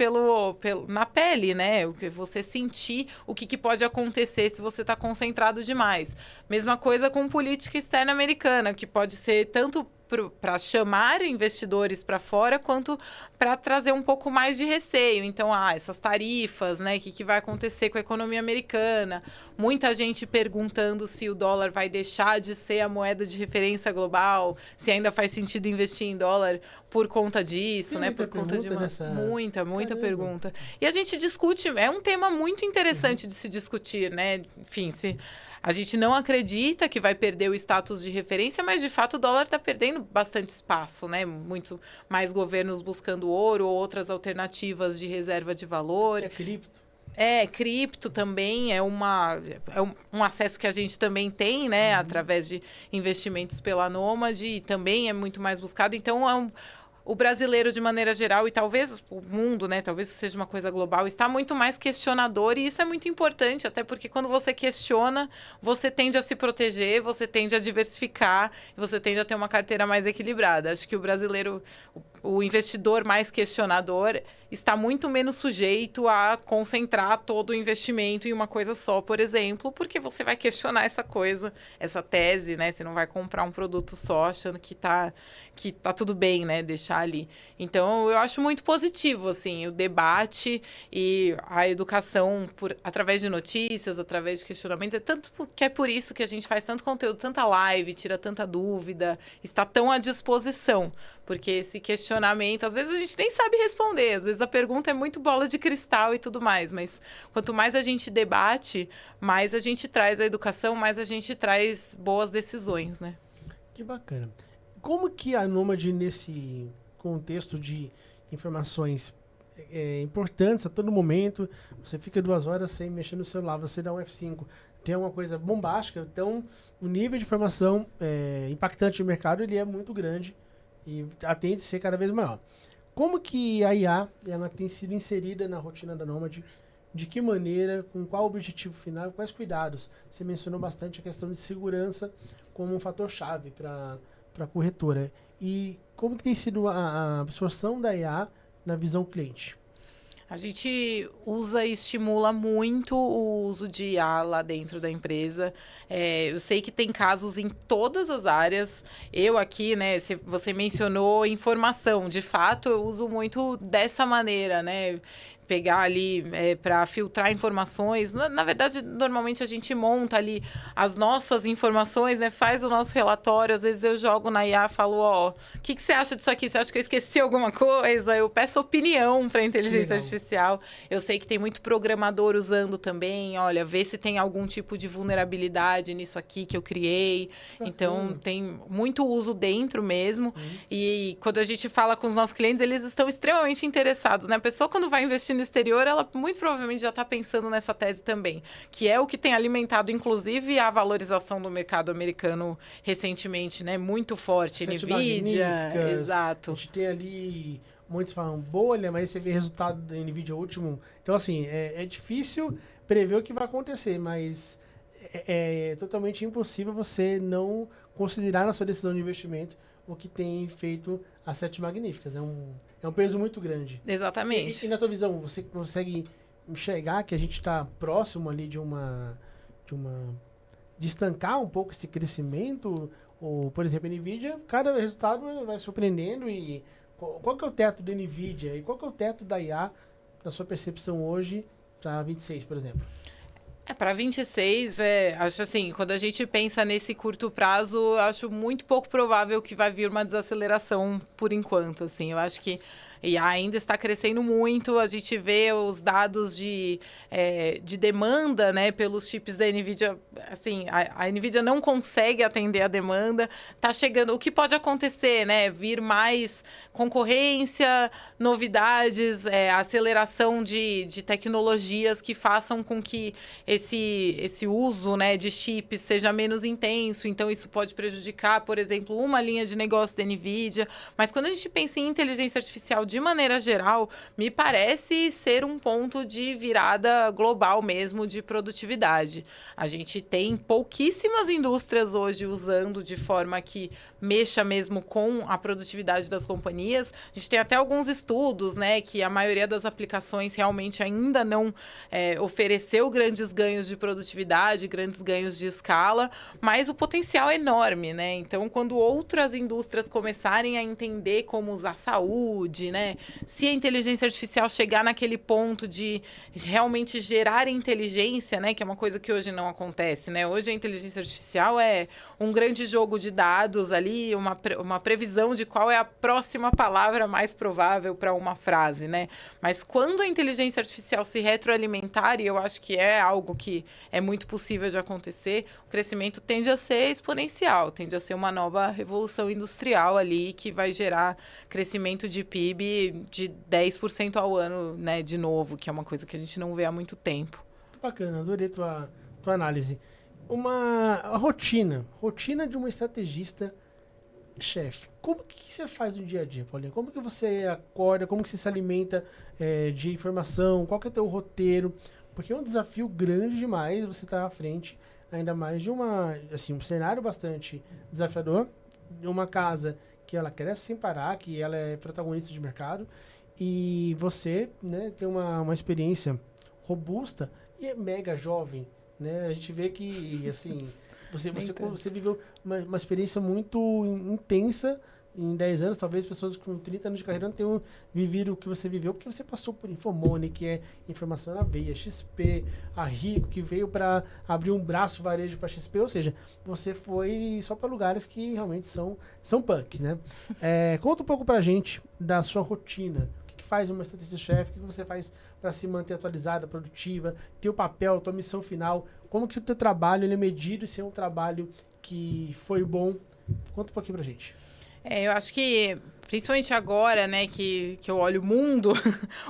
na pele, né? O que você sentir, o que pode acontecer se você está concentrado demais. Mesma coisa com política externa americana, que pode ser tanto para chamar investidores para fora, quanto para trazer um pouco mais de receio. Então, essas tarifas, né? O que vai acontecer com a economia americana? Muita gente perguntando se o dólar vai deixar de ser a moeda de referência global, se ainda faz sentido investir em dólar por conta disso, né? Por conta de muita pergunta. E a gente discute, é um tema muito interessante de se discutir, né? Enfim, a gente não acredita que vai perder o status de referência, mas, de fato, o dólar está perdendo bastante espaço, né? Muito mais governos buscando ouro ou outras alternativas de reserva de valor. Cripto. Cripto também é um acesso que a gente também tem, né? Através de investimentos pela Nômade, e também é muito mais buscado. Então, o brasileiro, de maneira geral, e talvez o mundo, né? Talvez isso seja uma coisa global, está muito mais questionador, e isso é muito importante, até porque quando você questiona, você tende a se proteger, você tende a diversificar, você tende a ter uma carteira mais equilibrada. Acho que o brasileiro, o investidor mais questionador, está muito menos sujeito a concentrar todo o investimento em uma coisa só, por exemplo, porque você vai questionar essa tese, né? Você não vai comprar um produto só achando que tá tudo bem, né? Deixar ali. Então, eu acho muito positivo, assim, o debate e a educação através de notícias, através de questionamentos. É por isso que a gente faz tanto conteúdo, tanta live, tira tanta dúvida, está tão à disposição. Porque esse questionamento, às vezes a gente nem sabe responder, às vezes a pergunta é muito bola de cristal e tudo mais, mas quanto mais a gente debate, mais a gente traz a educação, mais a gente traz boas decisões, né? Que bacana. Como que a Nômade, nesse contexto de informações importantes a todo momento, você fica 2 horas sem mexer no celular, você dá um F5, tem uma coisa bombástica, então o nível de informação impactante no mercado ele é muito grande e tende a ser cada vez maior. Como que a IA ela tem sido inserida na rotina da Nômade? De que maneira, com qual objetivo final, quais cuidados? Você mencionou bastante a questão de segurança como um fator-chave para a corretora. E como que tem sido a absorção da IA na visão cliente? A gente usa e estimula muito o uso de IA lá dentro da empresa. Eu sei que tem casos em todas as áreas. Eu aqui, né, você mencionou informação. De fato, eu uso muito dessa maneira, né? Pegar ali para filtrar informações. Na verdade, normalmente a gente monta ali as nossas informações, né? Faz o nosso relatório. Às vezes eu jogo na IA e falo, o que você acha disso aqui? Você acha que eu esqueci alguma coisa? Eu peço opinião para a inteligência artificial. Eu sei que tem muito programador usando também. Olha, vê se tem algum tipo de vulnerabilidade nisso aqui que eu criei. Então, tem muito uso dentro mesmo. E quando a gente fala com os nossos clientes, eles estão extremamente interessados, né? A pessoa, quando vai investir no exterior, ela muito provavelmente já está pensando nessa tese também, que é o que tem alimentado, inclusive, a valorização do mercado americano recentemente, né? Muito forte. NVIDIA, exato. A gente tem ali, muitos falam bolha, mas você vê resultado da NVIDIA último. Então, assim, é difícil prever o que vai acontecer, mas é totalmente impossível você não considerar na sua decisão de investimento o que tem feito as 7 magníficas. É um peso muito grande. Exatamente. E na tua visão, você consegue enxergar que a gente está próximo ali de estancar um pouco esse crescimento? Ou, por exemplo, a NVIDIA, cada resultado vai surpreendendo. E qual que é o teto da NVIDIA? E qual que é o teto da IA, na sua percepção hoje, para 26, por exemplo? Para 26, acho assim, quando a gente pensa nesse curto prazo, acho muito pouco provável que vai vir uma desaceleração por enquanto, assim. Eu acho que e ainda está crescendo muito, a gente vê os dados de demanda, né, pelos chips da NVIDIA, assim, a NVIDIA não consegue atender a demanda, está chegando, o que pode acontecer, né, vir mais concorrência, novidades, aceleração de tecnologias que façam com que esse uso, né, de chips seja menos intenso, então isso pode prejudicar, por exemplo, uma linha de negócio da NVIDIA, mas quando a gente pensa em inteligência artificial de maneira geral, me parece ser um ponto de virada global mesmo de produtividade. A gente tem pouquíssimas indústrias hoje usando de forma que mexa mesmo com a produtividade das companhias. A gente tem até alguns estudos, né, que a maioria das aplicações realmente ainda não ofereceu grandes ganhos de produtividade, grandes ganhos de escala, mas o potencial é enorme, né? Então, quando outras indústrias começarem a entender como usar saúde, né, se a inteligência artificial chegar naquele ponto de realmente gerar inteligência, né, que é uma coisa que hoje não acontece, né? Hoje a inteligência artificial é um grande jogo de dados ali, uma previsão de qual é a próxima palavra mais provável para uma frase, né? Mas quando a inteligência artificial se retroalimentar, e eu acho que é algo que é muito possível de acontecer, o crescimento tende a ser exponencial, tende a ser uma nova revolução industrial ali que vai gerar crescimento de PIB de 10% ao ano, né, de novo, que é uma coisa que a gente não vê há muito tempo. Bacana, adorei tua análise. A rotina de uma estrategista-chefe. Como que você faz no dia a dia, Paulinha? Como que você acorda? Como que você se alimenta de informação? Qual que é o teu roteiro? Porque é um desafio grande demais você estar à frente, ainda mais de um cenário bastante desafiador, de uma casa que ela cresce sem parar, que ela é protagonista de mercado, e você, né, tem uma experiência robusta e é mega jovem, né? A gente vê que, assim, você viveu uma experiência muito intensa em 10 anos, talvez pessoas com 30 anos de carreira não tenham vivido o que você viveu, porque você passou por Infomone, que é informação na veia, XP, a Rico, que veio para abrir um braço varejo para XP, ou seja, você foi só para lugares que realmente são punk, né? Conta um pouco pra gente da sua rotina. O que faz uma estrategista-chefe? O que você faz para se manter atualizada, produtiva, teu papel, tua missão final? Como que o teu trabalho ele é medido se é um trabalho que foi bom? Conta um pouquinho pra gente. Eu acho que, principalmente agora, né, que eu olho o mundo,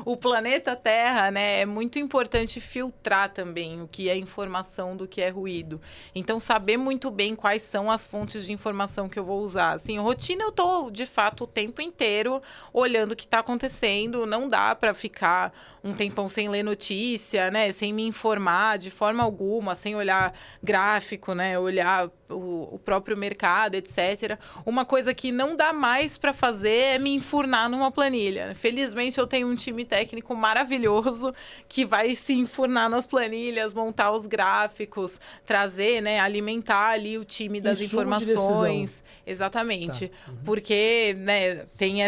o planeta Terra, né, é muito importante filtrar também o que é informação do que é ruído. Então, saber muito bem quais são as fontes de informação que eu vou usar. Assim, rotina eu tô, de fato, o tempo inteiro olhando o que está acontecendo. Não dá para ficar um tempão sem ler notícia, né, sem me informar de forma alguma, sem olhar gráfico, né, olhar o próprio mercado, etc. Uma coisa que não dá mais para fazer é me enfurnar numa planilha. Felizmente, eu tenho um time técnico maravilhoso que vai se enfurnar nas planilhas, montar os gráficos, trazer, né, alimentar ali o time das informações. Exatamente. Tá. Uhum. Porque, né, tem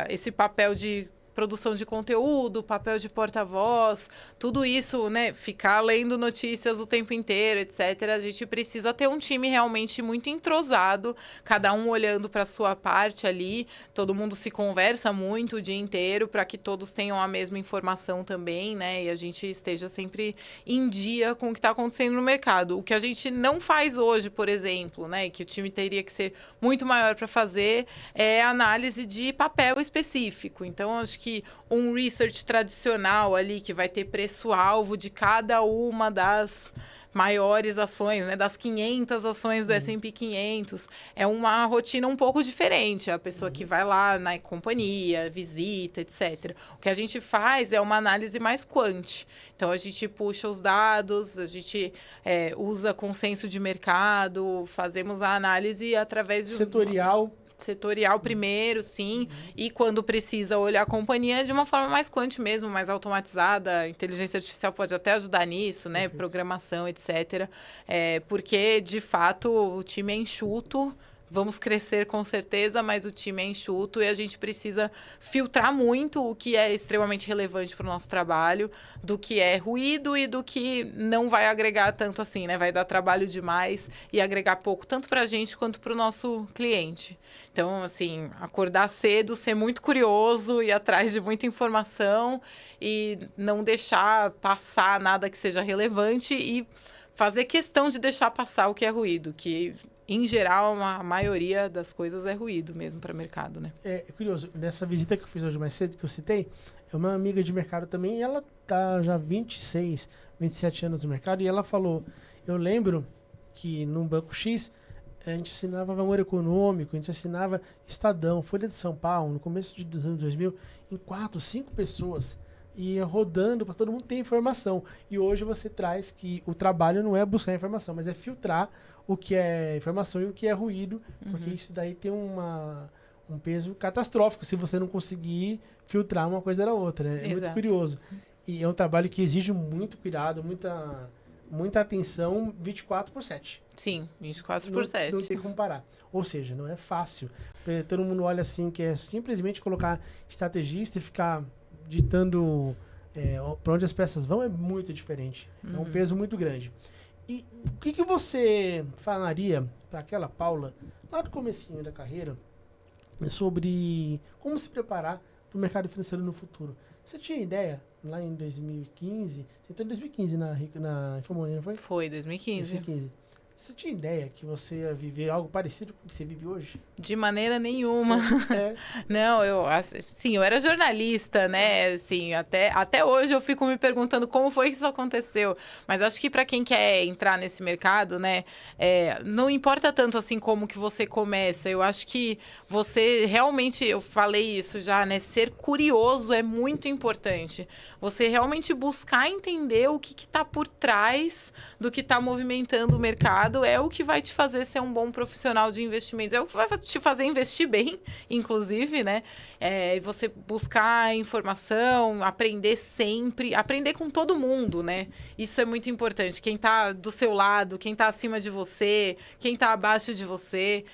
esse papel de produção de conteúdo, papel de porta-voz, tudo isso, né, ficar lendo notícias o tempo inteiro, etc. A gente precisa ter um time realmente muito entrosado, cada um olhando para a sua parte ali, todo mundo se conversa muito o dia inteiro para que todos tenham a mesma informação também, né, e a gente esteja sempre em dia com o que está acontecendo no mercado. O que a gente não faz hoje, por exemplo, né, que o time teria que ser muito maior para fazer, é análise de papel específico. Então, acho que um research tradicional ali, que vai ter preço-alvo de cada uma das maiores ações, né, das 500 ações do S&P 500, é uma rotina um pouco diferente. A pessoa que vai lá na companhia, visita, etc. O que a gente faz é uma análise mais quant. Então, a gente puxa os dados, a gente usa consenso de mercado, fazemos a análise através de... Setorial primeiro, sim, e quando precisa olhar a companhia de uma forma mais quant mesmo, mais automatizada. A inteligência artificial pode até ajudar nisso, né? Programação, etc. Porque, de fato, o time é enxuto, vamos crescer com certeza, mas o time é enxuto e a gente precisa filtrar muito o que é extremamente relevante para o nosso trabalho, do que é ruído e do que não vai agregar tanto assim, né? Vai dar trabalho demais e agregar pouco, tanto para a gente quanto para o nosso cliente. Então, assim, acordar cedo, ser muito curioso, ir atrás de muita informação e não deixar passar nada que seja relevante e fazer questão de deixar passar o que é ruído, que, em geral, a maioria das coisas é ruído mesmo para o mercado, né? É curioso, nessa visita que eu fiz hoje mais cedo, que eu citei, é uma amiga de mercado também, e ela tá já 26, 27 anos no mercado, e ela falou, eu lembro que no Banco X, a gente assinava Valor Econômico, a gente assinava Estadão, Folha de São Paulo, no começo dos anos 2000, em 4, 5 pessoas, ia rodando para todo mundo ter informação. E hoje você traz que o trabalho não é buscar informação, mas é filtrar o que é informação e o que é ruído, porque isso daí tem um peso catastrófico se você não conseguir filtrar uma coisa da outra. Né? É muito curioso. E é um trabalho que exige muito cuidado, muita atenção 24/7. Sim, 24/7. Não tem como parar. Ou seja, não é fácil. Todo mundo olha assim que é simplesmente colocar estrategista e ficar ditando para onde as peças vão, é muito diferente. É um peso muito grande. E o que você falaria para aquela Paula, lá do comecinho da carreira, sobre como se preparar para o mercado financeiro no futuro? Você tinha ideia, lá em 2015, você entrou em 2015 na Infomoney, não foi? Foi, 2015. Você tinha ideia que você ia viver algo parecido com o que você vive hoje? De maneira nenhuma. Não, eu era jornalista, né? Assim, até hoje eu fico me perguntando como foi que isso aconteceu. Mas acho que para quem quer entrar nesse mercado, né? Não importa tanto assim como que você começa. Eu acho que você realmente, eu falei isso já, né? Ser curioso é muito importante. Você realmente buscar entender o que está por trás do que está movimentando o mercado. É o que vai te fazer ser um bom profissional de investimentos. É o que vai te fazer investir bem, inclusive, né? Você buscar informação, aprender sempre, aprender com todo mundo, né? Isso é muito importante. Quem está do seu lado, quem está acima de você, quem está abaixo de você,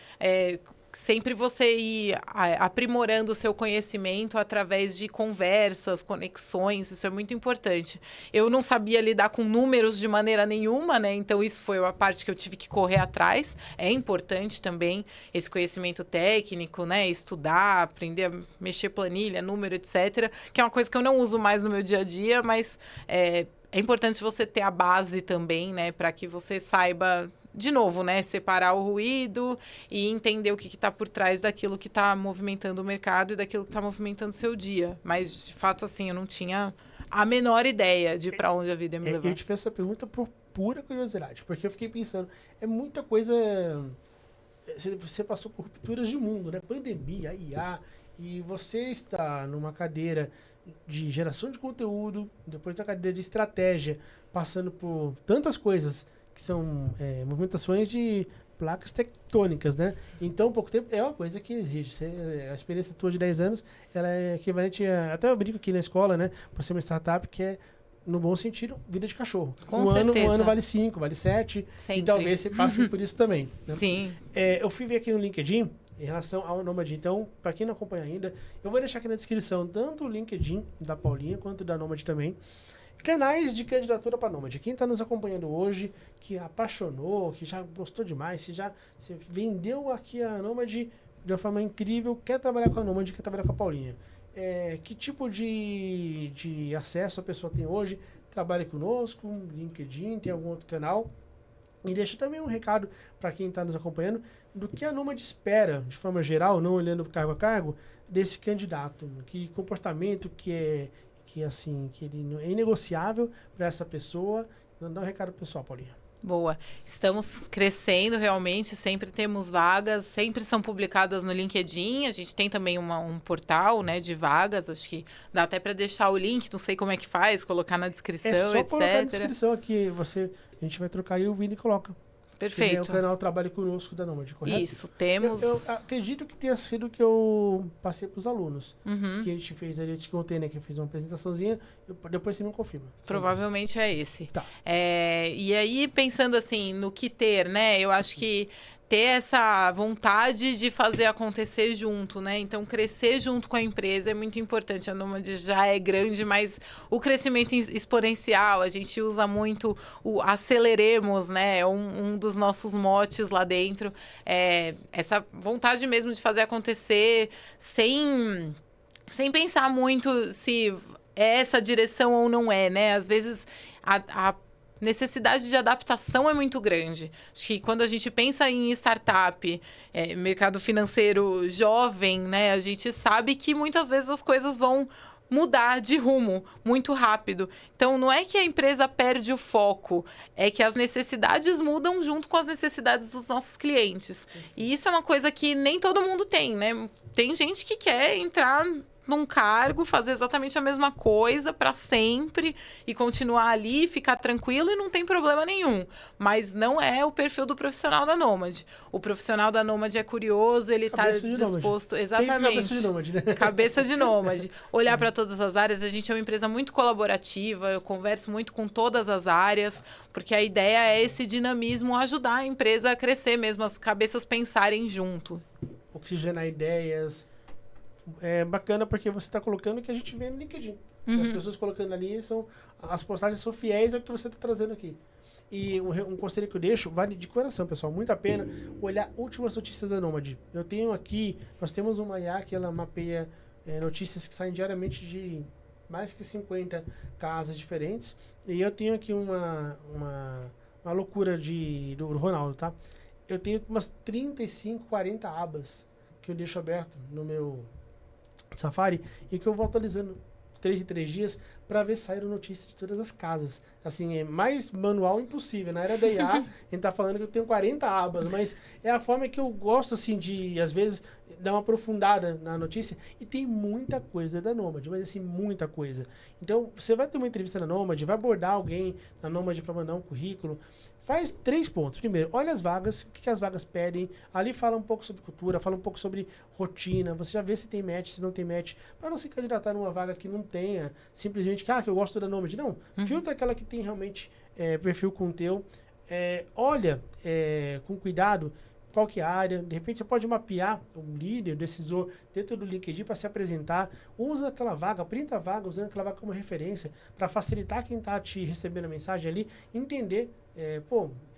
sempre você ir aprimorando o seu conhecimento através de conversas, conexões, isso é muito importante. Eu não sabia lidar com números de maneira nenhuma, né? Então isso foi a parte que eu tive que correr atrás. É importante também esse conhecimento técnico, né? Estudar, aprender a mexer planilha, número, etc. Que é uma coisa que eu não uso mais no meu dia a dia, mas é importante você ter a base também, né? Para que você saiba, de novo, né, separar o ruído e entender o que está por trás daquilo que está movimentando o mercado e daquilo que está movimentando o seu dia. Mas, de fato, assim, eu não tinha a menor ideia de para onde a vida ia me levar. Eu te fiz essa pergunta por pura curiosidade, porque eu fiquei pensando, é muita coisa... Você passou por rupturas de mundo, né? Pandemia, IA, e você está numa cadeira de geração de conteúdo, depois da cadeira de estratégia, passando por tantas coisas que são movimentações de placas tectônicas, né? Então, pouco tempo é uma coisa que exige. A experiência tua de 10 anos, ela é equivalente a... Até eu brinco aqui na escola, né? Por ser uma startup que é, no bom sentido, vida de cachorro. Com certeza. Um ano vale 5, vale 7. Sempre. E talvez você passe por isso também. Né? Sim. Eu fui ver aqui no LinkedIn, em relação ao Nomad. Então, para quem não acompanha ainda, eu vou deixar aqui na descrição tanto o LinkedIn da Paulinha quanto da Nomad também. Canais de candidatura para Nomad. Quem está nos acompanhando hoje, que apaixonou, que já gostou demais, se vendeu aqui a Nomad de uma forma incrível, quer trabalhar com a Nomad, quer trabalhar com a Paulinha. Que tipo de acesso a pessoa tem hoje? Trabalha conosco, LinkedIn, tem algum outro canal? E deixa também um recado para quem está nos acompanhando do que a Nomad espera, de forma geral, não olhando cargo a cargo, desse candidato. Que comportamento que ele é inegociável para essa pessoa. Dá um recado pro pessoal, Paulinha. Boa. Estamos crescendo realmente, sempre temos vagas, sempre são publicadas no LinkedIn. A gente tem também um portal, né, de vagas, acho que dá até para deixar o link, não sei como é que faz, colocar na descrição, etc. É só colocar na descrição aqui, a gente vai trocar e o Vini coloca. Perfeito. É o canal Trabalho Conosco da Nomad, correto? Isso, temos... Eu acredito que tenha sido que eu passei para os alunos. Que a gente fez ali, eu te contei, né? Que eu fiz uma apresentaçãozinha, depois você me confirma. Provavelmente é esse. Tá. E aí, pensando assim, no que ter, né? Eu acho que ter essa vontade de fazer acontecer junto, né? Então, crescer junto com a empresa é muito importante. A Nômade já é grande, mas o crescimento exponencial, a gente usa muito o aceleremos, né? É um dos nossos motes lá dentro. Essa vontade mesmo de fazer acontecer sem pensar muito se é essa direção ou não é, né? Às vezes, a necessidade de adaptação é muito grande. Acho que quando a gente pensa em startup, mercado financeiro jovem, né, a gente sabe que muitas vezes as coisas vão mudar de rumo muito rápido. Então, não é que a empresa perde o foco, é que as necessidades mudam junto com as necessidades dos nossos clientes. E isso é uma coisa que nem todo mundo tem, né? Tem gente que quer entrar num cargo, fazer exatamente a mesma coisa para sempre e continuar ali, ficar tranquilo e não tem problema nenhum. Mas não é o perfil do profissional da Nômade. O profissional da Nômade é curioso, ele está disposto... Exatamente. Cabeça de nômade, né? Cabeça de nômade. Olhar para todas as áreas. A gente é uma empresa muito colaborativa, eu converso muito com todas as áreas, porque a ideia é esse dinamismo, ajudar a empresa a crescer mesmo, as cabeças pensarem junto. Oxigenar ideias. É bacana porque você está colocando o que a gente vê no LinkedIn. As pessoas colocando ali, as postagens são fiéis ao que você está trazendo aqui. E um conselho que eu deixo, vale de coração, pessoal, muito a pena olhar últimas notícias da Nômade. Eu tenho aqui, nós temos uma IA que ela mapeia notícias que saem diariamente de mais que 50 casas diferentes. E eu tenho aqui uma loucura do Ronaldo, tá? Eu tenho umas 35, 40 abas que eu deixo aberto no meu Safari e que eu vou atualizando 3 em 3 dias para ver se saíram notícias de todas as casas. Assim, é mais manual impossível. Na era da IA, a gente tá falando que eu tenho 40 abas, mas é a forma que eu gosto, assim, de, às vezes, dar uma aprofundada na notícia. E tem muita coisa da Nômade, mas, assim, muita coisa. Então, você vai ter uma entrevista na Nômade, vai abordar alguém na Nômade para mandar um currículo. Faz 3 pontos. Primeiro, olha as vagas, o que as vagas pedem. Ali fala um pouco sobre cultura, fala um pouco sobre rotina. Você já vê se tem match, se não tem match. Para não se candidatar numa vaga que não tenha, simplesmente que eu gosto da Nômade. Não, filtra aquela que tem realmente perfil com o teu. Olha com cuidado qual que é a área. De repente você pode mapear um líder, decisor dentro do LinkedIn para se apresentar. Usa aquela vaga, printa a vaga, usando aquela vaga como referência para facilitar quem está te recebendo a mensagem ali, entender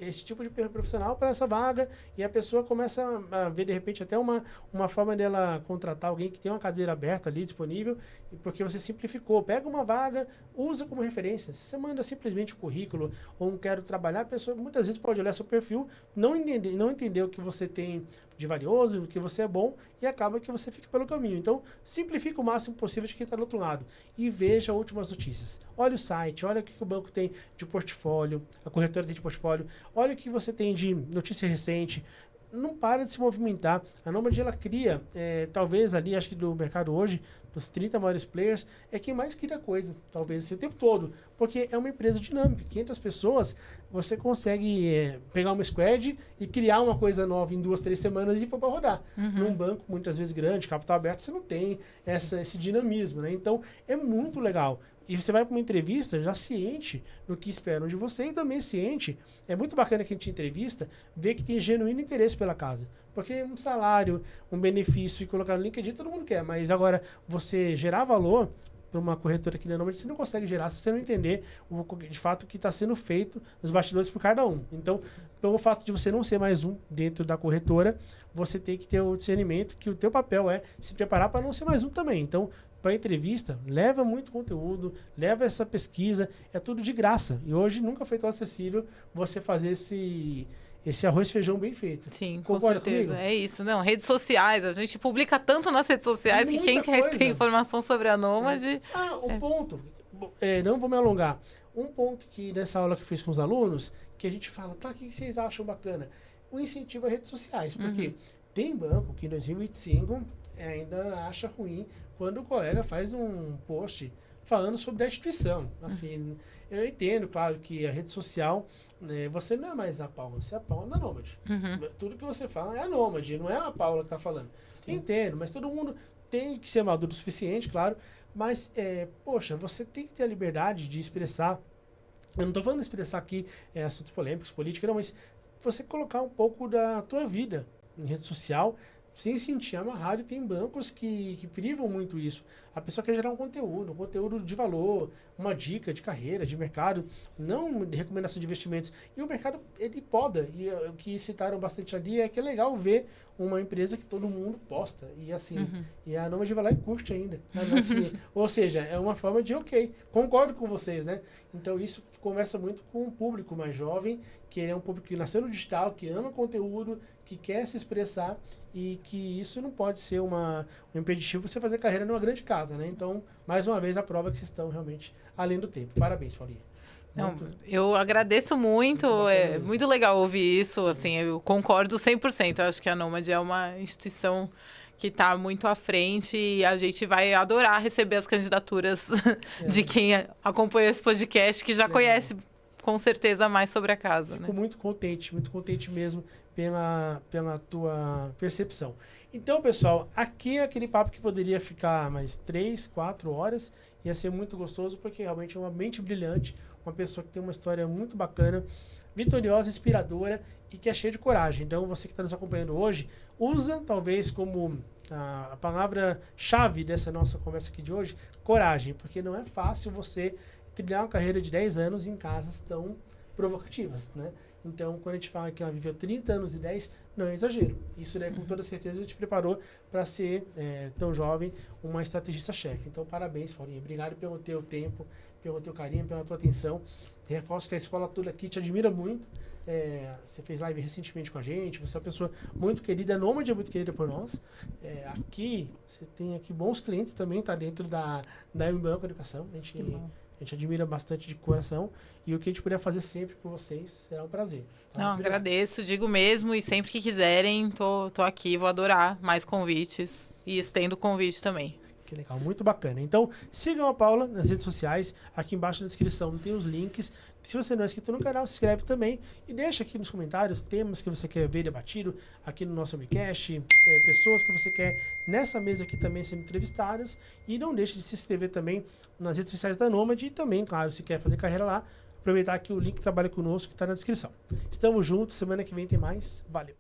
esse tipo de profissional para essa vaga, e a pessoa começa a ver de repente até uma forma dela contratar alguém que tem uma cadeira aberta ali disponível, porque você simplificou. Pega uma vaga, usa como referência. Se você manda simplesmente o currículo ou um quero trabalhar, a pessoa muitas vezes pode olhar seu perfil, não entender o que você tem de valioso, o que você é bom, e acaba que você fica pelo caminho. Então, simplifica o máximo possível de quem está do outro lado e veja últimas notícias. Olha o site, olha o que o banco tem de portfólio, a corretora tem de portfólio, olha o que você tem de notícia recente. Não para de se movimentar. A Nômade, ela cria, talvez ali, acho que do mercado hoje, dos 30 maiores players, é quem mais cria coisa, talvez assim, o tempo todo. Porque é uma empresa dinâmica. 500 pessoas, você consegue pegar uma squad e criar uma coisa nova em 2, 3 semanas e pôr para rodar. Num banco, muitas vezes grande, capital aberto, você não tem esse dinamismo, né? Então, é muito legal. E você vai para uma entrevista já ciente do que esperam de você e também ciente. É muito bacana que a gente entrevista, ver que tem genuíno interesse pela casa. Porque um salário, um benefício e colocar no LinkedIn, todo mundo quer. Mas agora, você gerar valor para uma corretora aqui na Nômade, você não consegue gerar se você não entender de fato o que está sendo feito nos bastidores por cada um. Então, pelo fato de você não ser mais um dentro da corretora, você tem que ter o discernimento que o teu papel é se preparar para não ser mais um também. Então, para entrevista, leva muito conteúdo, leva essa pesquisa, é tudo de graça. E hoje nunca foi tão acessível você fazer esse arroz e feijão bem feito. Sim, com certeza. Comigo? É isso. Não, redes sociais. A gente publica tanto nas redes sociais que quem quer ter informação sobre a Nômade... ponto. Não vou me alongar. Um ponto que nessa aula que eu fiz com os alunos, que a gente fala, o que vocês acham bacana? O incentivo às redes sociais. Porque tem banco que em 2025 ainda acha ruim quando o colega faz um post falando sobre a instituição. Assim, eu entendo, claro, que a rede social, você não é mais a Paula, você é a Paula da Nômade. Tudo que você fala é a Nômade, não é a Paula que está falando. Entendo, mas todo mundo tem que ser maduro o suficiente, claro, mas, você tem que ter a liberdade de expressar. Eu não estou falando de expressar aqui assuntos polêmicos, política, não, mas você colocar um pouco da tua vida em rede social, sem sentir amarrado. E tem bancos que privam muito isso. A pessoa quer gerar um conteúdo de valor, uma dica de carreira, de mercado, não de recomendação de investimentos. E o mercado, ele poda. E o que citaram bastante ali é que é legal ver uma empresa que todo mundo posta. E assim, e a Nômade vai lá e curte ainda. Assim, ou seja, é uma forma de, ok, concordo com vocês, né? Então isso conversa muito com o público mais jovem, que é um público que nasceu no digital, que ama conteúdo, que quer se expressar, e que isso não pode ser um impeditivo para você fazer carreira numa grande casa, né? Então, mais uma vez, a prova que vocês estão realmente além do tempo. Parabéns, Paulinha. Não, eu agradeço muito, é muito legal ouvir isso, assim, eu concordo 100%, eu acho que a Nômade é uma instituição que está muito à frente e a gente vai adorar receber as candidaturas de quem acompanha esse podcast, que já conhece com certeza mais sobre a casa. Fico muito contente mesmo pela tua percepção. Então, pessoal, aqui é aquele papo que poderia ficar mais 3, 4 horas. Ia ser muito gostoso, porque realmente é uma mente brilhante, uma pessoa que tem uma história muito bacana, vitoriosa, inspiradora e que é cheia de coragem. Então, você que está nos acompanhando hoje, usa talvez como a palavra-chave dessa nossa conversa aqui de hoje, coragem, porque não é fácil você trilhar uma carreira de 10 anos em casas tão provocativas, né? Então, quando a gente fala que ela viveu 30 anos e 10, não é exagero. Isso, né, com toda certeza, te preparou para ser, tão jovem, uma estrategista-chefe. Então, parabéns, Paulinha. Obrigado pelo teu tempo, pelo teu carinho, pela tua atenção. Reforço que a escola toda aqui te admira muito. Você fez live recentemente com a gente. Você é uma pessoa muito querida. A Nômade é muito querida por nós. Aqui, você tem aqui bons clientes também, tá dentro da M-Banco Educação. A gente admira bastante de coração. E o que a gente puder fazer sempre por vocês será um prazer. Tá? Não, agradeço, digo mesmo. E sempre que quiserem, tô aqui, vou adorar mais convites. E estendo o convite também. Que legal, muito bacana. Então, sigam a Paula nas redes sociais. Aqui embaixo na descrição tem os links. Se você não é inscrito no canal, se inscreve também. E deixa aqui nos comentários temas que você quer ver debatido aqui no nosso Amicast. Pessoas que você quer nessa mesa aqui também sendo entrevistadas. E não deixe de se inscrever também nas redes sociais da Nômade. E também, claro, se quer fazer carreira lá, aproveitar aqui o link Trabalha Conosco que está na descrição. Estamos juntos. Semana que vem tem mais. Valeu!